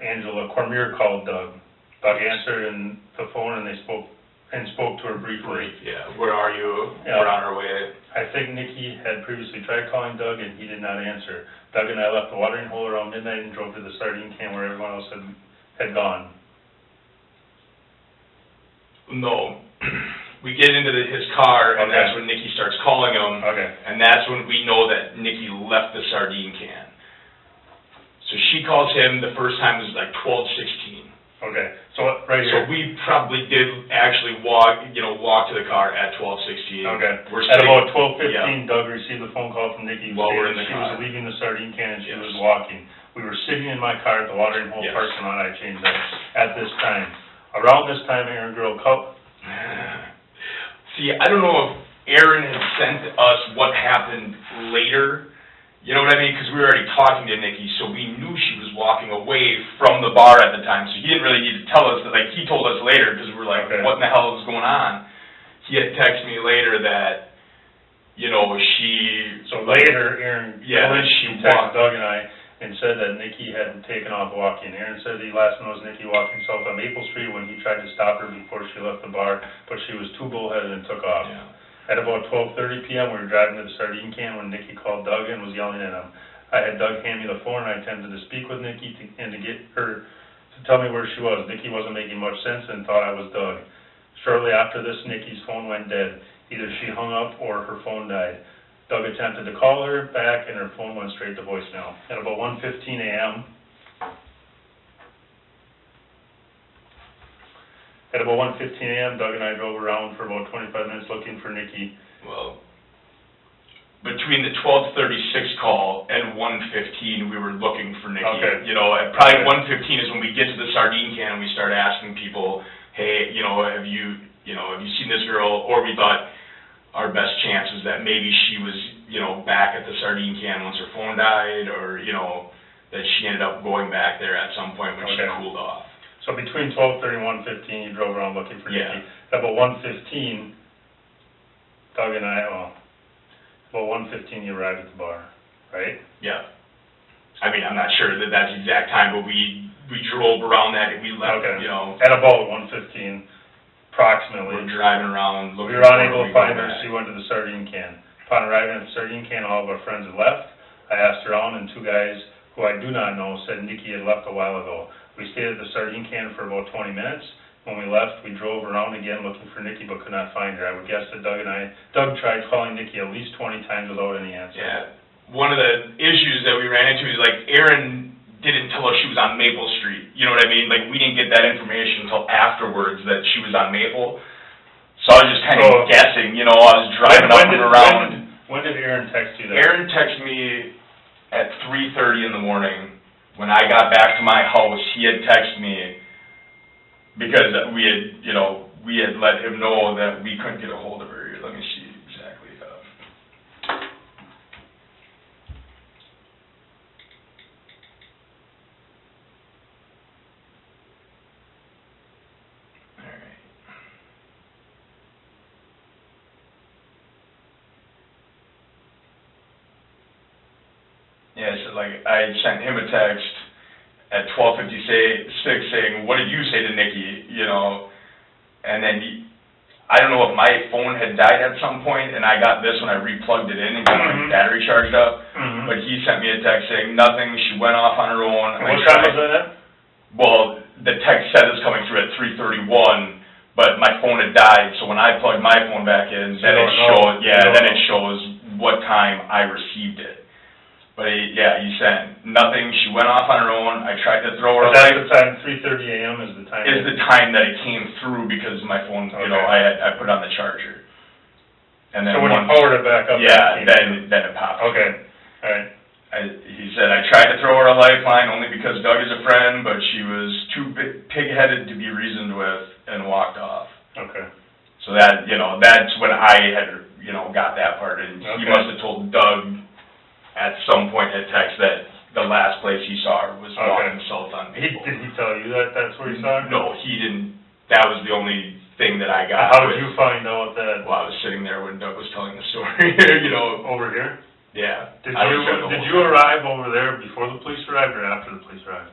Angela Cormier called Doug. Doug answered the phone, and they spoke to her briefly. Yeah, where are you? Yeah. We're on our way. I think Nikki had previously tried calling Doug, and he did not answer. Doug and I left the Watering Hole around midnight and drove to the sardine can where everyone else had gone. No. We get into his car, and that's when Nikki starts calling him. Okay. And that's when we know that Nikki left the sardine can. So she calls him, the first time was like 12:16. Okay, so right here. So we probably did actually walk to the car at 12:16. Okay. At about 12:15, Doug received a phone call from Nikki while we're in the she car. was leaving the sardine can and she was walking. We were sitting in my car at the Watering Hole parking lot. I changed that at this time. Around this time, Aaron See, I don't know if Aaron had sent us what happened later. You know what I mean? Because we were already talking to Nikki, so we knew she was walking away from the bar at the time. So he didn't really need to tell us that. Like, he told us later because we were like, what in the hell is going on? He had texted me later that, she... So later, Aaron she texted Doug and I and said that Nikki had taken off walking. Aaron said he last knows Nikki walking south on Maple Street when he tried to stop her before she left the bar, but she was too bullheaded and took off. Yeah. At about 12:30 p.m., we were driving to the sardine can when Nikki called Doug and was yelling at him. I had Doug hand me the phone, and I attempted to speak with Nikki and to get her to tell me where she was. Nikki wasn't making much sense and thought I was Doug. Shortly after this, Nikki's phone went dead. Either she hung up or her phone died. Doug attempted to call her back, and her phone went straight to voicemail. At about 1:15 a.m., Doug and I drove around for about 25 minutes looking for Nikki. Well, between the 12:36 call and 1:15, we were looking for Nikki. Okay. At probably 1:15 is when we get to the sardine can and we start asking people, hey, have you seen this girl? Or we thought our best chance was that maybe she was, back at the sardine can once her phone died, or, that she ended up going back there at some point when she cooled off. So between 12:30 and 1:15, you drove around looking for Nikki. At about 1:15, Doug and I, about 1:15 you arrived at the bar, right? Yeah. I mean, I'm not sure that that's the exact time, but we drove around that and we left, At about 1:15, approximately. We're driving around looking. We were unable to find her, so we went to the sardine can. Upon arriving at the sardine can, all of our friends had left. I asked around, and two guys who I do not know said Nikki had left a while ago. We stayed at the sardine can for about 20 minutes. When we left, we drove around again looking for Nikki, but could not find her. I would guess that Doug tried calling Nikki at least 20 times without any answer. Yeah. One of the issues that we ran into is, like, Aaron didn't tell us she was on Maple Street. You know what I mean? Like, we didn't get that information until afterwards that she was on Maple. So I was just kind of guessing, you know, I was driving up and around. When did Aaron text you that? Aaron texted me at 3:30 in the morning. When I got back to my house, he had texted me because we had, you know, we had let him know that we couldn't get a hold of her. Let me see exactly. All right. Yeah, so like I sent him a text at 12:56 saying, "What did you say to Nikki?" You know, and then I don't know if my phone had died at some point, and I got this when I replugged it in and got my battery charged up. But he sent me a text saying nothing. She went off on her own. What time was that at? Well, the text said it's coming through at 3:31, but my phone had died. So when I plugged my phone back in, then it showed. Yeah, then it shows what time I received it. But he sent nothing. She went off on her own. I tried to throw her a That's the time, 3:30 a.m. is the time? Is the time that it came through because my phone, you know, I put it on the charger. And then so when you powered it back up? Yeah, then it popped. Okay, all right. He said, I tried to throw her a lifeline only because Doug is a friend, but she was too pig-headed to be reasoned with and walked off. Okay. So that, you know, that's when I had, you know, got that part. And he must have told Doug at some point in text that the last place he saw her was walking south on Maple. Did he tell you that that's where he saw her? No, he didn't. That was the only thing that I got. How did you find out that? Well, I was sitting there when Doug was telling the story, you know. Over here? Yeah. Did you arrive over there before the police arrived or after the police arrived?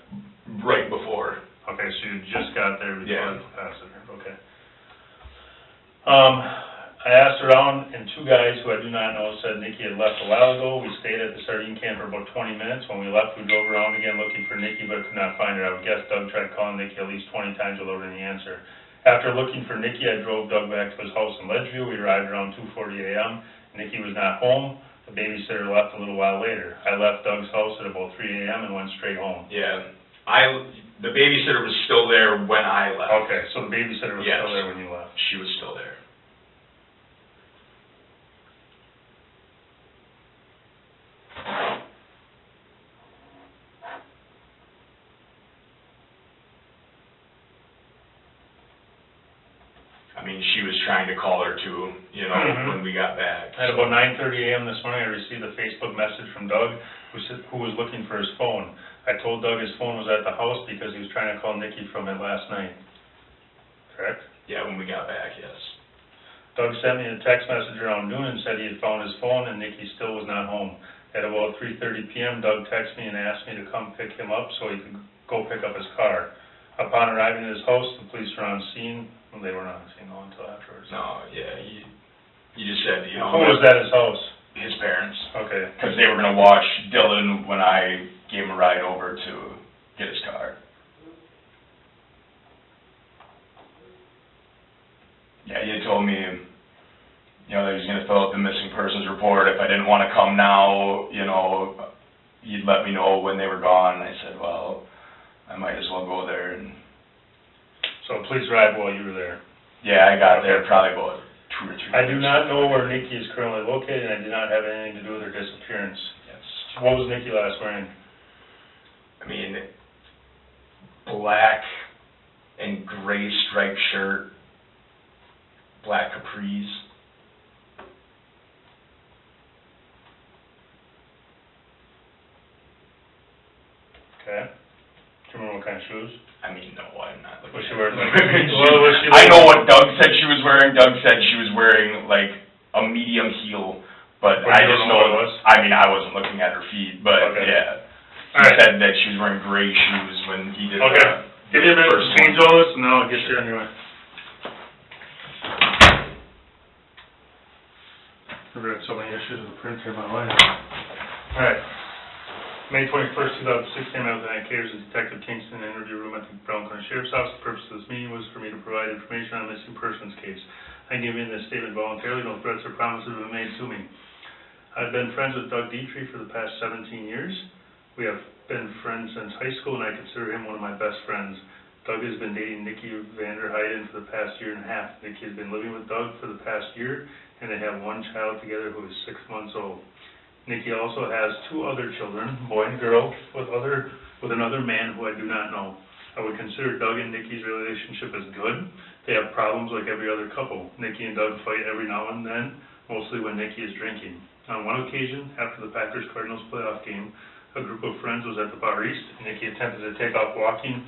Right before. Okay, so you just got there before the passed it. Okay. I asked around, and two guys who I do not know said Nikki had left a while ago. We stayed at the sardine camp for about 20 minutes. When we left, we drove around again looking for Nikki, but could not find her. I would guess Doug tried calling Nikki at least 20 times without any answer. After looking for Nikki, I drove Doug back to his house in Ledgeview. We arrived around 2:40 a.m. Nikki was not home. The babysitter left a little while later. I left Doug's house at about 3 a.m. and went straight home. Yeah. The babysitter was still there when I left. Okay, so the babysitter was still there when you left. She was still there. I mean, she was trying to call her too, you know, when we got back. At about 9:30 a.m. this morning, I received a Facebook message from Doug who was looking for his phone. I told Doug his phone was at the house because he was trying to call Nikki from it last night. Correct? Yeah, when we got back, yes. Doug sent me a text message around noon and said he had found his phone and Nikki still was not home. At about 3:30 p.m., Doug texted me and asked me to come pick him up so he could go pick up his car. Upon arriving at his house, the police were on scene. Well, they weren't on scene until afterwards. No, yeah, he just said, you know. Who was at his house? His parents. Okay. Because they were going to watch Dylan when I gave him a ride over to get his car. Yeah, he had told me, you know, that he was going to fill out the missing persons report. If I didn't want to come now, you know, he'd let me know when they were gone. And I said, well, I might as well go there. And so police arrived while you were there? Yeah, I got there probably about 2 or 3 I do not know where Nikki is currently located, and I did not have anything to do with her disappearance. Yes. What was Nikki last wearing? I mean, black and gray striped shirt, black capris. Okay. Do you remember what kind of shoes? I mean, no, I'm not looking. Was she wearing like? I know what Doug said she was wearing. Doug said she was wearing like a medium heel, but I just know. What it was? I mean, I wasn't looking at her feet, but yeah. He said that she was wearing gray shoes when he did. Okay. Give me a minute to change all this, and then I'll get you anyway. I've had so many issues with the printer in my life. All right. May 21st, 2016, I was at Caters and Detective Kingston in an interview room at the Brown County Sheriff's Office. The purpose of this meeting was for me to provide information on a missing persons case. I give in this statement voluntarily. No threats or promises have been made to me. I've been friends with Doug Detrie for the past 17 years. We have been friends since high school, and I consider him one of my best friends. Doug has been dating Nikki Vanderheyden for the past year and a half. Nikki has been living with Doug for the past year, and they have one child together who is 6 months old. Nikki also has 2 other children, boy and girl, with another man who I do not know. I would consider Doug and Nikki's relationship as good. They have problems like every other couple. Nikki and Doug fight every now and then, mostly when Nikki is drinking. On one occasion, after the Packers-Cardinals playoff game, a group of friends was at the bar east. Nikki attempted to take off walking.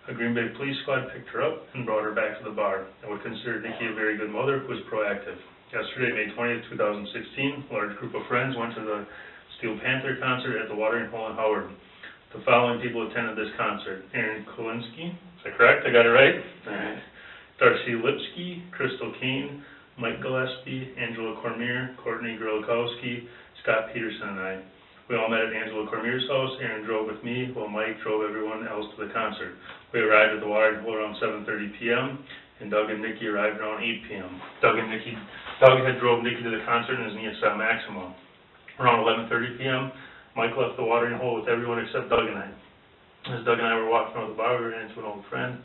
A Green Bay police squad picked her up and brought her back to the bar. I would consider Nikki a very good mother who was proactive. Yesterday, May 20th, 2016, a large group of friends went to the Steel Panther concert at the Watering Hole in Howard. The following people attended this concert: Aaron Kolinsky, is that correct? I got it right? Alright. Darcy Lipsky, Crystal Kane, Mike Gillespie, Angela Cormier, Courtney Grolkowski, Scott Peterson, and I. We all met at Angela Cormier's house. Aaron drove with me, while Mike drove everyone else to the concert. We arrived at the Watering Hole around 7:30 p.m., and Doug and Nikki arrived around 8 p.m. Doug had drove Nikki to the concert in his Nissan Maxima. Around 11:30 p.m., Mike left the Watering Hole with everyone except Doug and I. As Doug and I were walking out of the bar, we ran into an old friend,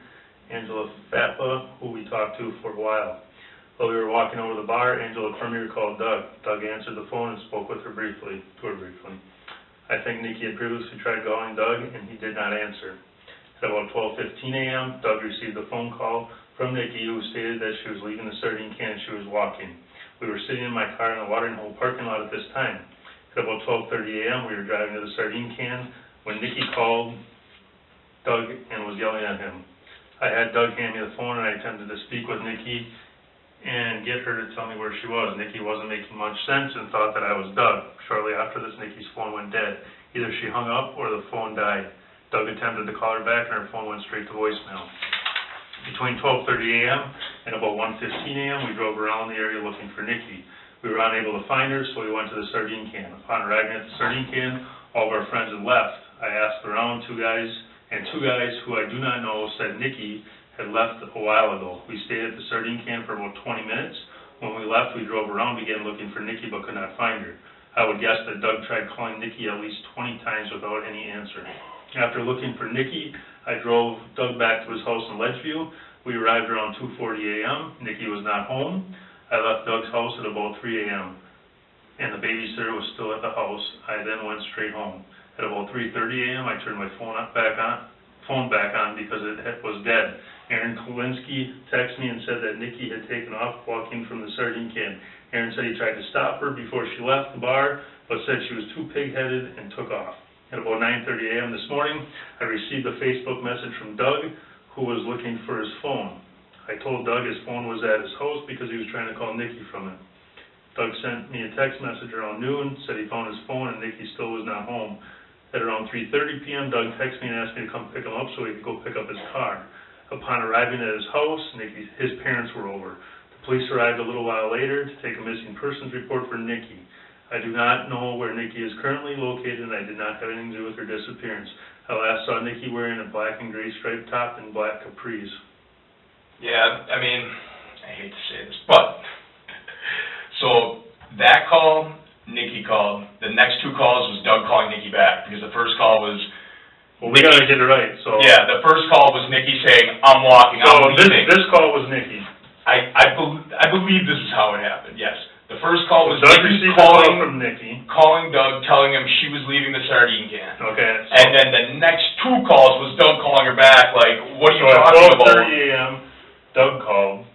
Angela Fatpa, who we talked to for a while. While we were walking over the bar, Angela Cormier called Doug. Doug answered the phone and spoke with her briefly. I think Nikki had previously tried calling Doug, and he did not answer. At about 12:15 a.m., Doug received a phone call from Nikki, who stated that she was leaving the sardine can and she was walking. We were sitting in my car in the Watering Hole parking lot at this time. At about 12:30 a.m., we were driving to the sardine can when Nikki called Doug and was yelling at him. I had Doug hand me the phone, and I attempted to speak with Nikki and get her to tell me where she was. Nikki wasn't making much sense and thought that I was Doug. Shortly after this, Nikki's phone went dead. Either she hung up or the phone died. Doug attempted to call her back, and her phone went straight to voicemail. Between 12:30 a.m. and about 1:15 a.m., we drove around the area looking for Nikki. We were unable to find her, so we went to the sardine can. Upon arriving at the sardine can, all of our friends had left. I asked around, two guys who I do not know said Nikki had left a while ago. We stayed at the sardine can for about 20 minutes. When we left, we drove around, began looking for Nikki, but could not find her. I would guess that Doug tried calling Nikki at least 20 times without any answer. After looking for Nikki, I drove Doug back to his house in Ledgeview. We arrived around 2:40 a.m. Nikki was not home. I left Doug's house at about 3 a.m., and the babysitter was still at the house. I then went straight home. At about 3:30 a.m., I turned my phone back on because it was dead. Aaron Kolinsky texted me and said that Nikki had taken off walking from the sardine can. Aaron said he tried to stop her before she left the bar, but said she was too pig-headed and took off. At about 9:30 a.m. this morning, I received a Facebook message from Doug, who was looking for his phone. I told Doug his phone was at his house because he was trying to call Nikki from it. Doug sent me a text message around noon, said he found his phone and Nikki still was not home. At around 3:30 p.m., Doug texted me and asked me to come pick him up so he could go pick up his car. Upon arriving at his house, his parents were over. The police arrived a little while later to take a missing persons report for Nikki. I do not know where Nikki is currently located, and I did not have anything to do with her disappearance. I last saw Nikki wearing a black and gray striped top and black capris. Yeah, I mean, I hate to say this, but, so, that call, Nikki called. The next two calls was Doug calling Nikki back, because the first call was... Well, we gotta get it right, so... Yeah, the first call was Nikki saying, I'm walking, I'm leaving. This call was Nikki. I believe this is how it happened, yes. The first call was Doug Nikki received a call from Nikki, calling Doug, telling him she was leaving the sardine can. okay. And then the next two calls was Doug calling her back, like, what are you talking about? So at 12:30 a.m., Doug called.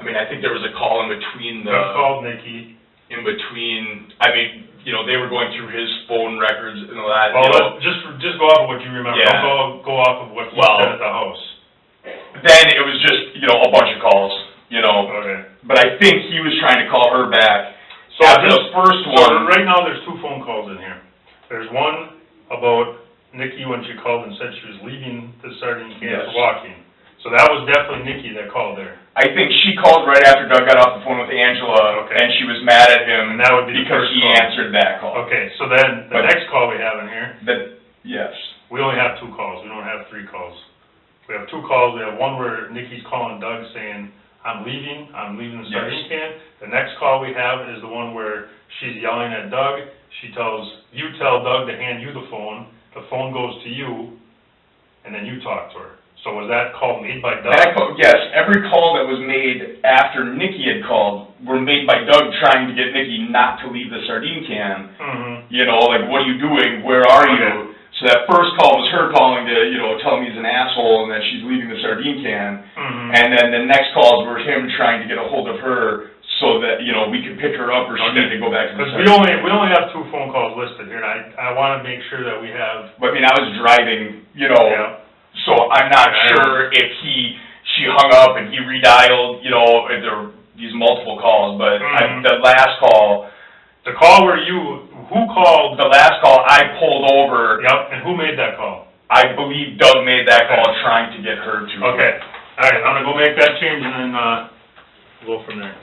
I mean, I think there was a call in between Doug called Nikki. I mean, you know, they were going through his phone records and all that. Well, just go off of what you remember. Yeah. Don't go off of what he said at the house. Then it was just, you know, a bunch of calls, you know. Okay. But I think he was trying to call her back. So after the first one. Right now, there's two phone calls in here. There's one about Nikki when she called and said she was leaving the sardine can for walking. So that was definitely Nikki that called there. I think she called right after Doug got off the phone with Angela, and she was mad at him and that would be because he answered that call. Okay, so then the next call we have in here. Yes. We only have two calls. We don't have three calls. We have two calls. We have one where Nikki's calling Doug saying, I'm leaving the sardine can. The next call we have is the one where she's yelling at Doug. You tell Doug to hand you the phone. The phone goes to you. and then you talked to her. So was that call made by Doug? Yes, every call that was made after Nikki had called were made by Doug trying to get Nikki not to leave the sardine can. Mm-hmm. You know, like, what are you doing? Where are you? Okay. So that first call was her calling to, you know, tell me he's an asshole and that she's leaving the sardine can. Mm-hmm. And then the next calls were him trying to get a hold of her so that, you know, we could pick her up or she needed to go back to the Because sardine. we only have 2 phone calls listed here, and I want to make sure that we have. But I mean, I was driving, you know. Yeah. So I'm not sure if she hung up and he redialed, you know, if there were these multiple calls, but the last call. The call who called? The last call I pulled over. Yep, and who made that call? I believe Doug made that call trying to get her to. Okay, all right, I'm gonna go make that change and then, we'll go from there.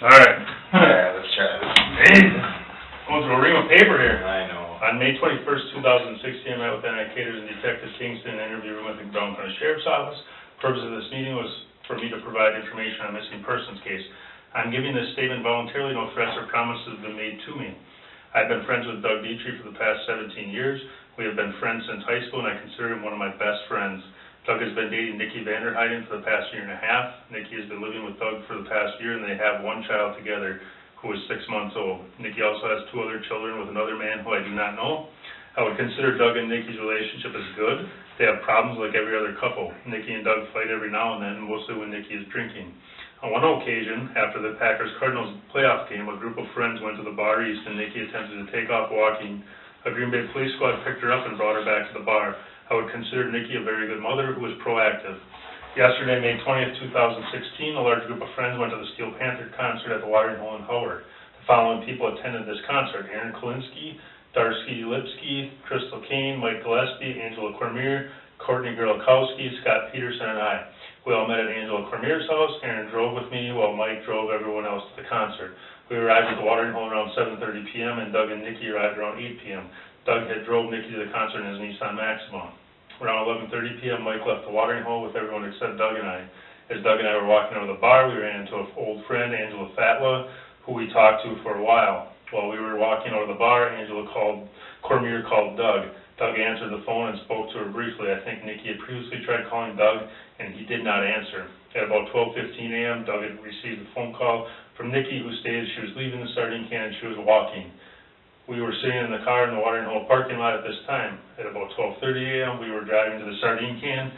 All right. Yeah, let's try this. Amazing. Going through a ream of paper here. I know. On May 21st, 2016, I met with indicators and Detective Kingston in an interview room at the Brown County Sheriff's Office. The purpose of this meeting was for me to provide information on a missing persons case. I'm giving this statement voluntarily. No threats or promises have been made to me. I've been friends with Doug Detrie for the past 17 years. We have been friends since high school, and I consider him one of my best friends. Doug has been dating Nicole Vanderheyden for the past 1.5 years. Nikki has been living with Doug for the past year, and they have one child together who is 6 months old. Nikki also has 2 other children with another man who I do not know. I would consider Doug and Nikki's relationship as good. They have problems like every other couple. Nikki and Doug fight every now and then, mostly when Nikki is drinking. On one occasion, after the Packers-Cardinals playoff game, a group of friends went to the bar east, and Nikki attempted to take off walking. A Green Bay police squad picked her up and brought her back to the bar. I would consider Nikki a very good mother who was proactive. Yesterday, May 20th, 2016, a large group of friends went to the Steel Panther concert at the Watering Hole in Howard. The following people attended this concert: Aaron Kolinsky, Darcy Lipsky, Crystal Kane, Mike Gillespie, Angela Cormier, Courtney Gerlikowski, Scott Peterson, and I. We all met at Angela Cormier's house. Aaron drove with me while Mike drove everyone else to the concert. We arrived at the Watering Hole around 7:30 p.m. and Doug and Nikki arrived around 8 p.m. Doug had drove Nikki to the concert in his Nissan Maxima. Around 11:30 p.m., Mike left the Watering Hole with everyone except Doug and I. As Doug and I were walking over the bar, we ran into an old friend, Angela Fatla, who we talked to for a while. While we were walking over the bar, Cormier called Doug. Doug answered the phone and spoke to her briefly. I think Nikki had previously tried calling Doug, and he did not answer. At about 12:15 a.m., Doug had received a phone call from Nikki, who stated she was leaving the sardine can and she was walking. We were sitting in the car in the Watering Hole parking lot at this time. At about 12:30 a.m., we were driving to the sardine can.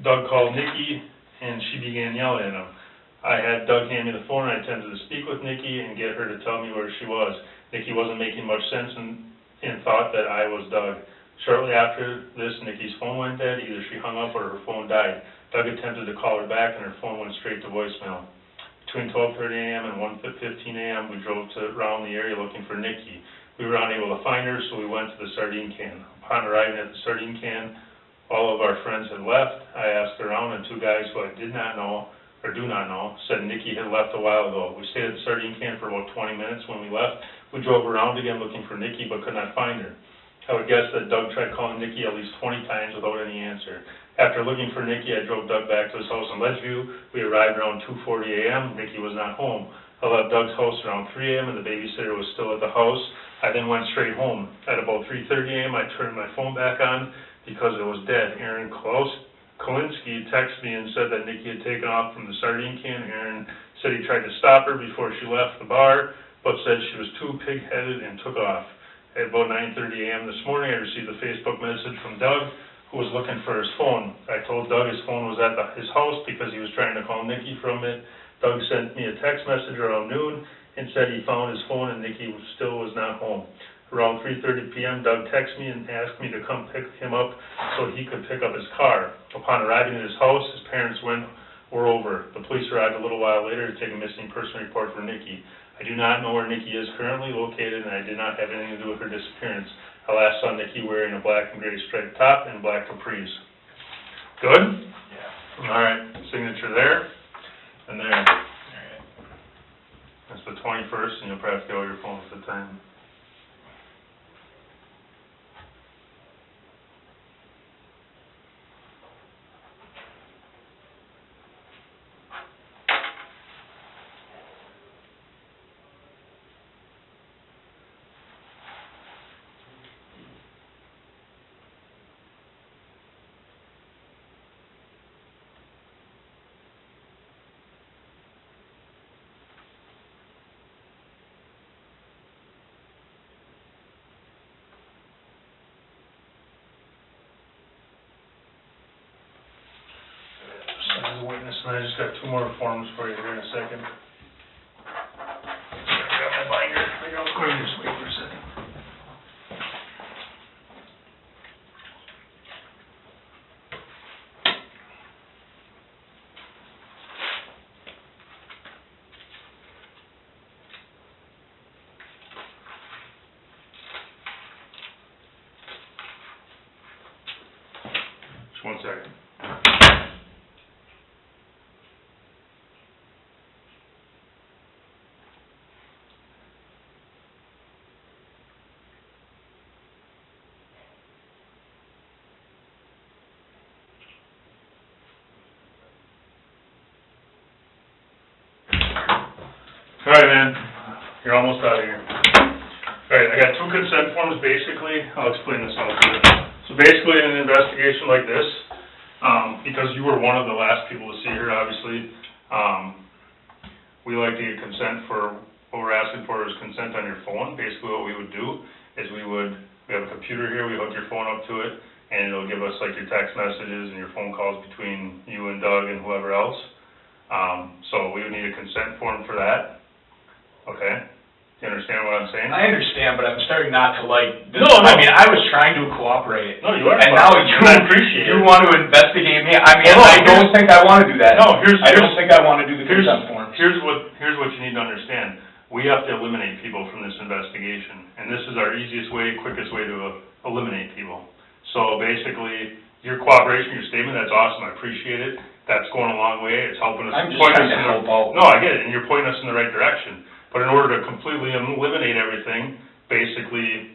Doug called Nikki, and she began yelling at him. I had Doug hand me the phone, and I attempted to speak with Nikki and get her to tell me where she was. Nikki wasn't making much sense and thought that I was Doug. Shortly after this, Nikki's phone went dead. Either she hung up or her phone died. Doug attempted to call her back, and her phone went straight to voicemail. Between 12:30 a.m. and 1:15 a.m., we drove around the area looking for Nikki. We were unable to find her, so we went to the sardine can. Upon arriving at the sardine can, all of our friends had left. I asked around, and 2 guys who I did not know, or do not know, said Nikki had left a while ago. We stayed at the sardine can for about 20 minutes. When we left, we drove around again looking for Nikki, but could not find her. I would guess that Doug tried calling Nikki at least 20 times without any answer. After looking for Nikki, I drove Doug back to his house in Ledgeview. We arrived around 2:40 a.m. Nikki was not home. I left Doug's house around 3 a.m. and the babysitter was still at the house. I then went straight home. At about 3:30 a.m., I turned my phone back on because it was dead. Aaron Kolinsky texted me and said that Nikki had taken off from the sardine can. Aaron said he tried to stop her before she left the bar, but said she was too pig-headed and took off. At about 9:30 a.m. this morning, I received a Facebook message from Doug, who was looking for his phone. I told Doug his phone was at his house because he was trying to call Nikki from it. Doug sent me a text message around noon and said he found his phone and Nikki still was not home. Around 3:30 p.m., Doug texted me and asked me to come pick him up so he could pick up his car. Upon arriving at his house, his parents were over. The police arrived a little while later to take a missing person report for Nikki. I do not know where Nikki is currently located, and I did not have anything to do with her disappearance. I last saw Nikki wearing a black and gray striped top and black capris. Good? Yeah. All right, signature there and there. All right. That's the 21st, and you'll probably have to get all your phones at the time. as a witness, and I just got 2 more forms for you here in a second. Grab my binder, maybe I'll go ahead and just wait for a second. Just 1 second. All right, man, you're almost out of here. All right, I got 2 consent forms, basically. I'll explain this all to you. So basically, in an investigation like this, because you were one of the last people to see her, obviously, we like to get consent for, what we're asking for is consent on your phone. Basically, what we would do is we have a computer here, we hook your phone up to it, and it'll give us like your text messages and your phone calls between you and Doug and whoever else. So we would need a consent form for that. Okay, do you understand what I'm saying? I understand, but I'm starting not to like this. No. I mean, I was trying to cooperate. No, you are. And now I appreciate it. you want to investigate me? I mean, Well, no, I don't think I want to do that. No, I don't think I want to do the consent form. Here's what you need to understand. We have to eliminate people from this investigation, and this is our easiest way, quickest way to eliminate people. So basically, your cooperation, your statement, that's awesome, I appreciate it. That's going a long way, it's helping us. I'm just trying to help out. No, I get it, and you're pointing us in the right direction. But in order to completely eliminate everything, basically,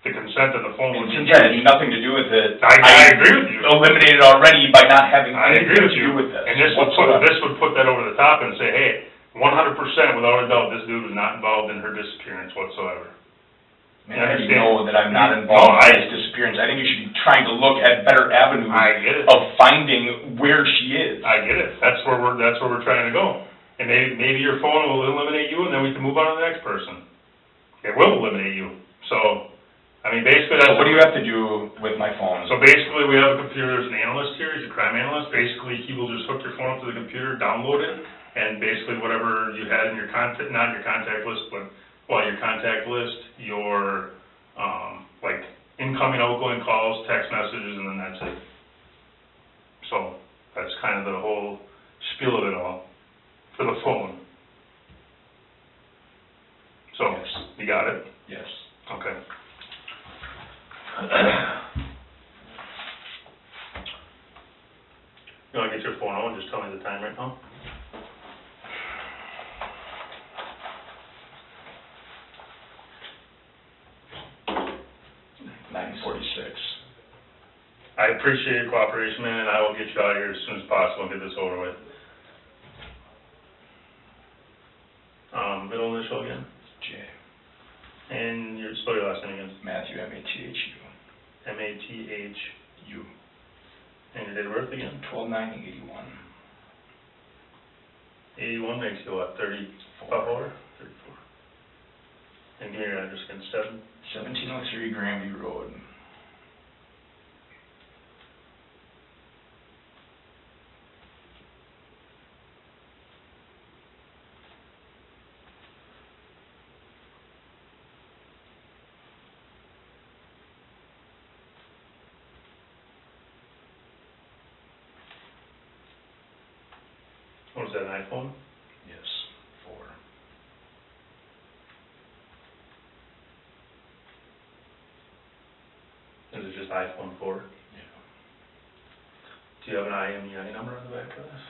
the consent on the phone would be... Since that had nothing to do with it, I agree with you. Eliminated already by not having I anything agree with to you. do with this. And this would put that over the top and say, hey, 100% without a doubt, this dude was not involved in her disappearance whatsoever. I already know that I'm not involved in this disappearance. I think you should be trying to look at better avenues I get it. of finding where she is. I get it. That's where we're trying to go. And maybe your phone will eliminate you, and then we can move on to the next person. It will eliminate you. So, I mean, basically that's... So what do you have to do with my phone? So basically, we have a computer, there's an analyst here, he's a crime analyst. Basically, he will just hook your phone up to the computer, download it, and basically whatever you had in your contact, not your contact list, but, well, your contact list, your, like, incoming, outgoing calls, text messages, and then that's it. So, that's kind of the whole spiel of it all, for the phone. So, Yes. You got it? Yes. Okay. You wanna get your phone out and just tell me the time right now? I appreciate your cooperation, man, and I will get you out of here as soon as possible and get this over with. Middle initial again? J. And spell your last name again. Matthew, M-A-T-H-U. M-A-T-H-U. U. And your date of birth again? 12/9/81. 81 makes you what, 34? 34. And give me your address again, 1703 Grandview Road. What is that, an iPhone? Yes, 4. Is it just iPhone 4? Yeah. Do you have an IMEI number on the back of this?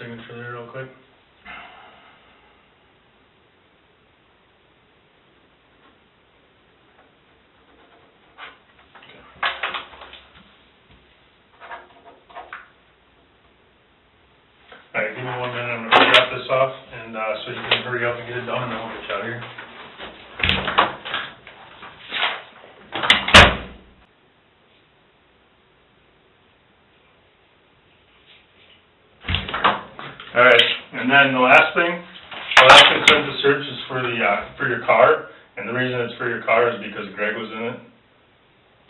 signature there real quick? Alright, give me 1 minute, I'm gonna drop this off, and, so you can hurry up and get it done, and then we'll get you out of here. Alright, and then the last consent to search is for the, for your car, and the reason it's for your car is because Greg was in it.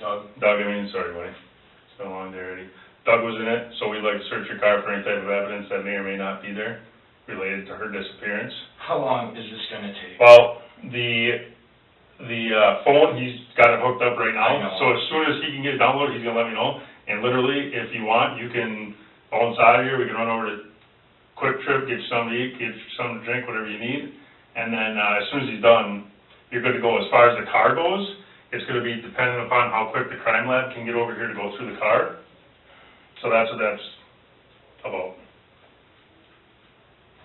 Doug, sorry buddy, it's been a long day already. Doug was in it, so we'd like to search your car for any type of evidence that may or may not be there related to her disappearance. How long is this gonna take? Well, the phone, he's got it hooked up right now, I know. so as soon as he can get it downloaded, he's gonna let me know. And literally, if you want, you can, while inside of here, we can run over to Quick Trip, get you something to eat, get you something to drink, whatever you need. And then, as soon as he's done, you're good to go. As far as the car goes, it's gonna be dependent upon how quick the crime lab can get over here to go through the car. So that's what that's about.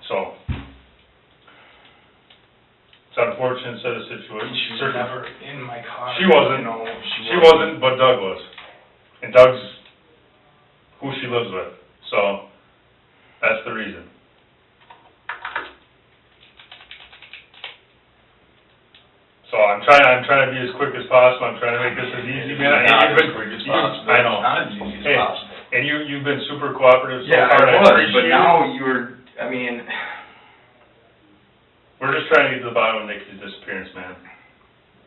So, it's an unfortunate set of situations. She was never in my car. She wasn't. No, She wasn't, but Doug was. And Doug's who she lives with. So, that's the reason. So I'm trying to be as quick as possible. I'm trying to make this as easy, man. Not as quick as possible. I know. It's not as easy as Hey, possible. and you've been super cooperative so Yeah, far. I and was, appreciate but it. now you're, I mean, We're just trying to get to the bottom of Nikki's disappearance, man.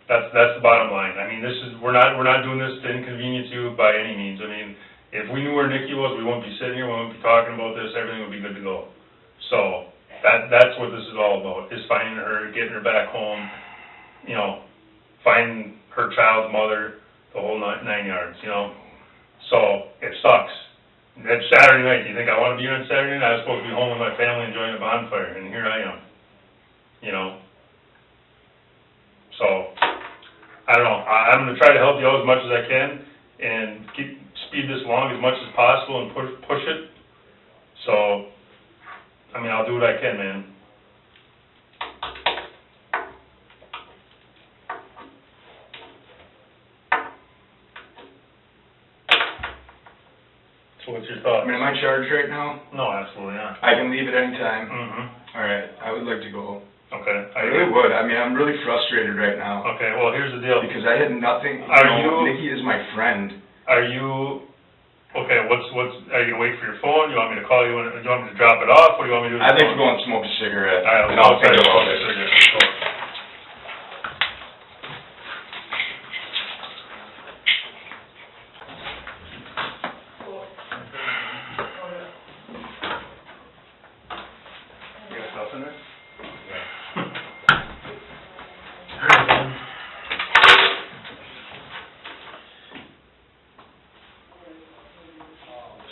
That's the bottom line. I mean, we're not doing this to inconvenience you by any means. I mean, if we knew where Nikki was, we wouldn't be sitting here, we wouldn't be talking about this, everything would be good to go. So, that's what this is all about, is finding her, getting her back home, you know, finding her child's mother, the whole nine yards, you know. So, it sucks. It's Saturday night. Do you think I want to be here on Saturday night? I was supposed to be home with my family enjoying a bonfire, and here I am, you know. So, I don't know. I'm going to try to help you out as much as I can and speed this along as much as possible and push it. So, I mean, I'll do what I can, man. So what's your thoughts? I mean, am I charged right now? No, absolutely not. I can leave at any time. Mm-hmm. All right, I would like to go. Okay. I really would. I mean, I'm really frustrated right now. Okay, well, here's the deal. Because I had nothing, Nikki is my friend. Are you, okay, are you gonna wait for your phone? You want me to call you, do you want me to drop it off? What do you want me to do? I'd like to go and smoke a cigarette, All right, and I'll think about it. You got stuff in there?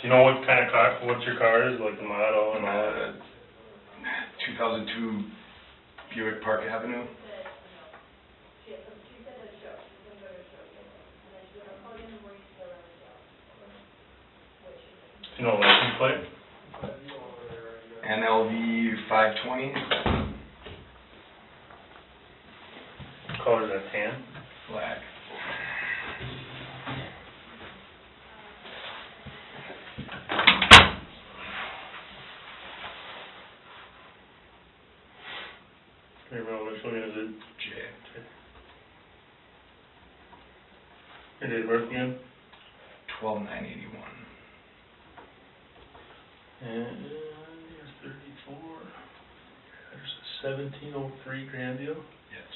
Do you know what kind of car, what your car is, like the model and all that? 2002 Buick Park Avenue. Do you know the license plate? NLV 520. Color is that tan? Black. Can you remember which one is it? J. Your date of birth again? 12/9/81. And here's 34. There's a 1703 Grandview. Yes.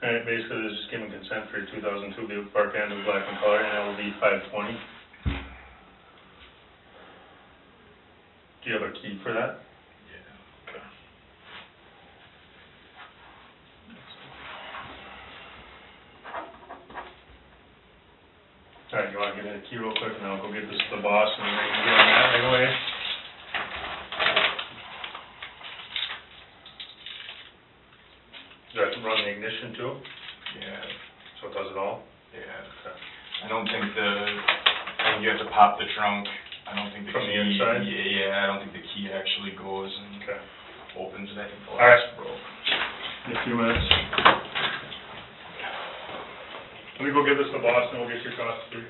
Alright, basically, they're just giving consent for your 2002 Buick Park and in black and color, and LD 520. Do you have a key for that? Yeah. Okay. Alright, you wanna give me the key real quick, and I'll go get this to the boss, and then we can get on that right away? Does that run the ignition too? Yeah, So it does it all? yeah. Okay. I don't think you have to pop the trunk. I don't think the From key. the inside? Yeah, I don't think the key actually goes and Okay. opens it. I think the All right. last broke. In a few minutes. Let me go give this to the boss, and we'll get your costs through.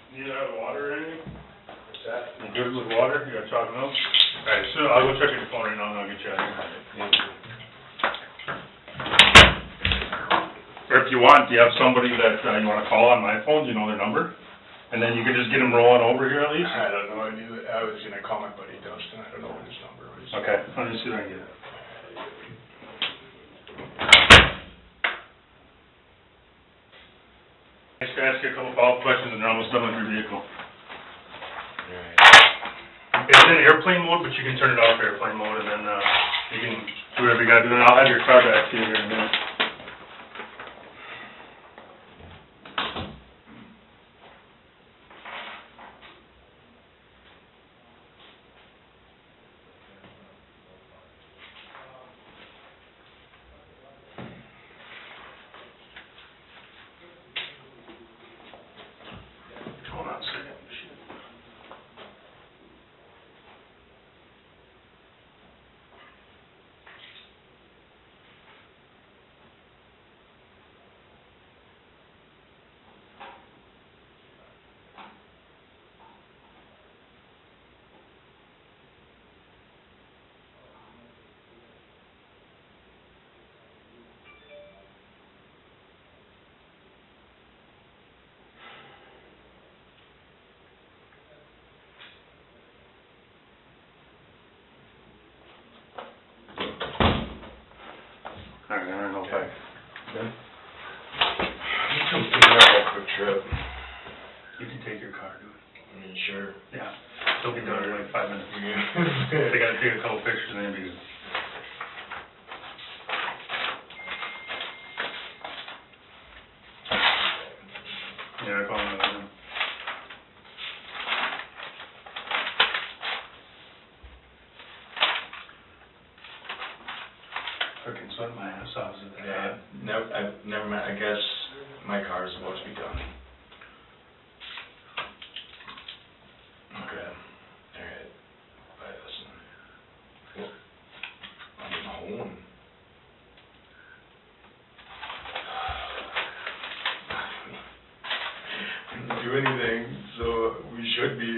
Need to have water or anything? What's that? You good with water? You got chocolate milk? Alright, so I'll go check your phone right now, and I'll get you out of here. Or if you want, do you have somebody that you wanna call on my phone? Do you know their number? And then you can just get them rolling over here at least? I don't know. I was gonna call my buddy Dustin. I don't know what his number was. Okay, let me see if I can get it. I just ask you a couple follow-up questions, and they're almost done with your vehicle. It's in airplane mode, but you can turn it off airplane mode, and then, you can do whatever you gotta do, and I'll have your car back to you here in a minute. Hold on a second. Alright, I don't know if I... Good? Come pick me up real quick trip. You can take your car, dude. I mean, sure. Yeah. They'll be done in like 5 minutes. Yeah. They gotta take a couple pictures and then be good. Yeah, I call them right now. Fucking sweating my ass off. Yeah, never mind. I guess my car is supposed to be done. Okay. Alright. Bye, listen. Well, I'm home. I didn't do anything, so we should be.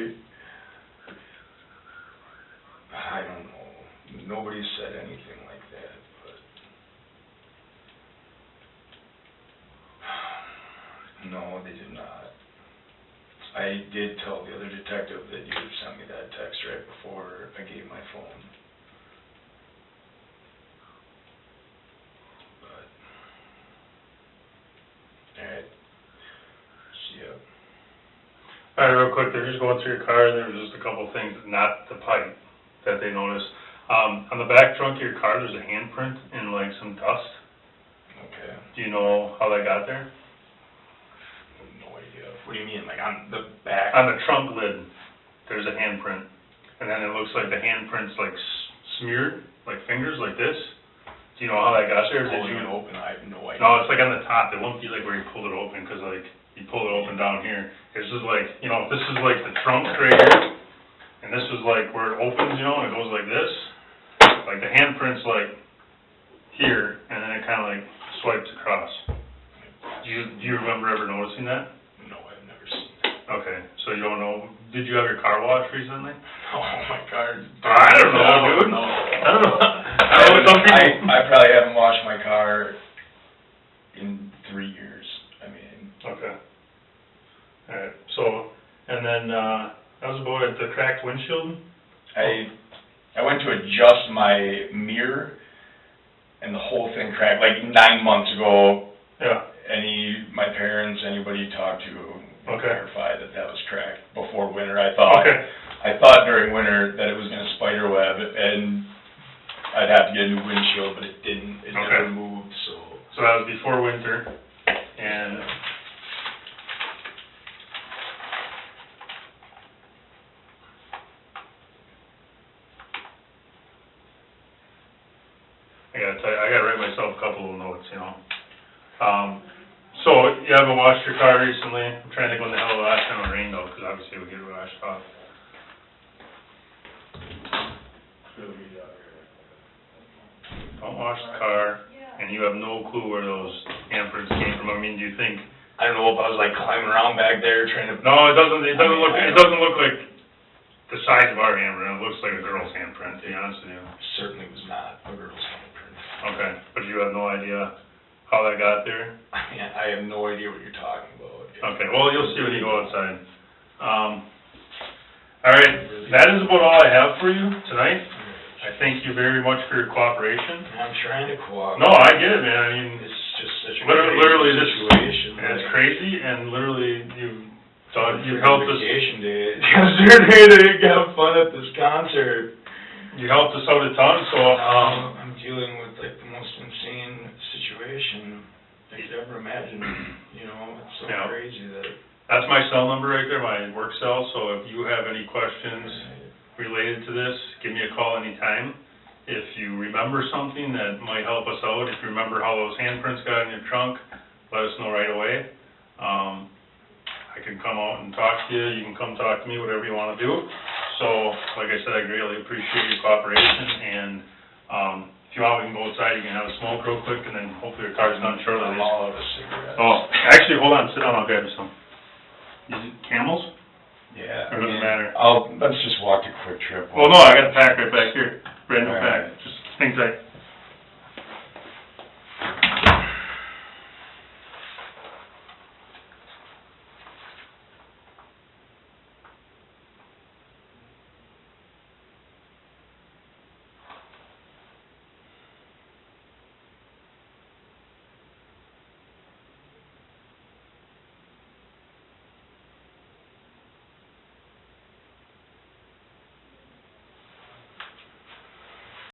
I don't know. Nobody said anything like that, but. No, they did not. I did tell the other detective that you had sent me that text right before I gave my phone. But, alright. See ya. Alright, real quick, they're just going through your car, there was just a couple things, not the pipe, that they noticed. On the back trunk of your car, there's a handprint and like some dust. Okay. Do you know how that got there? No idea. What do you mean, like on the back? On the trunk lid, there's a handprint, and then it looks like the handprint's like smeared, like fingers, like this. Do you know how that got there? Did Pulling you? it open, I have no idea. No, it's like on the top. It won't be like where you pulled it open, because like you pull it open down here. This is like, you know, this is like the trunk right here, and this is like where it opens, you know, and it goes like this. Like the handprint's like here, and then it kind of like swipes across. Do you remember ever noticing that? No, I've never seen that. Okay, so you don't know. Did you have your car washed recently? Oh my God. I don't know, dude. No. I don't know. I don't know, some people. I probably haven't washed my car in 3 years. I mean, Okay. Alright, so, and then, that was about it, the cracked windshield? I went to adjust my mirror, and the whole thing cracked, like 9 months ago. Yeah. My parents, anybody you talked to, Okay. clarified that was cracked before winter. I thought during winter that it was gonna spider web, and I'd have to get a new windshield, but it didn't, it never moved, so. So that was before winter, and I gotta tell you, I gotta write myself a couple of notes, you know. So, you haven't washed your car recently? I'm trying to think when the hell the last time it rained out, because obviously we get it washed off. Don't wash the car, and you have no clue where those handprints came from. I mean, do you think? I don't know if I was like climbing around back there trying to. No, it doesn't look like the size of our handprint. It looks like a girl's handprint, to be honest with you. It certainly was not a girl's handprint. Okay, but you have no idea how that got there? I have no idea what you're talking about. Okay, well, you'll see when you go outside. All right, that is about all I have for you tonight. I thank you very much for your cooperation. I'm trying to cooperate. No, I get it, man. I mean, It's just such a literally crazy this situation. It's crazy, and literally you've helped us. Vacation day. Yesterday to have fun at this concert. You helped us out a ton, so. I'm dealing with like the most insane situation I could ever imagine. You know, it's so crazy that. That's my cell number right there, my work cell, so if you have any questions related to this, give me a call anytime. If you remember something that might help us out, if you remember how those handprints got in your trunk, let us know right away. I can come out and talk to you, you can come talk to me, whatever you want to do. So, like I said, I greatly appreciate your cooperation, and if you want, we can go outside, you can have a smoke real quick, and then hopefully your car's done shortly. I'm all out of cigarettes. Oh, actually, hold on, sit down, I'll grab you some. Is it Camels? Yeah. Or does it matter? Let's just walk a quick trip. Well, no, I got a pack right back here, brand new pack, just things I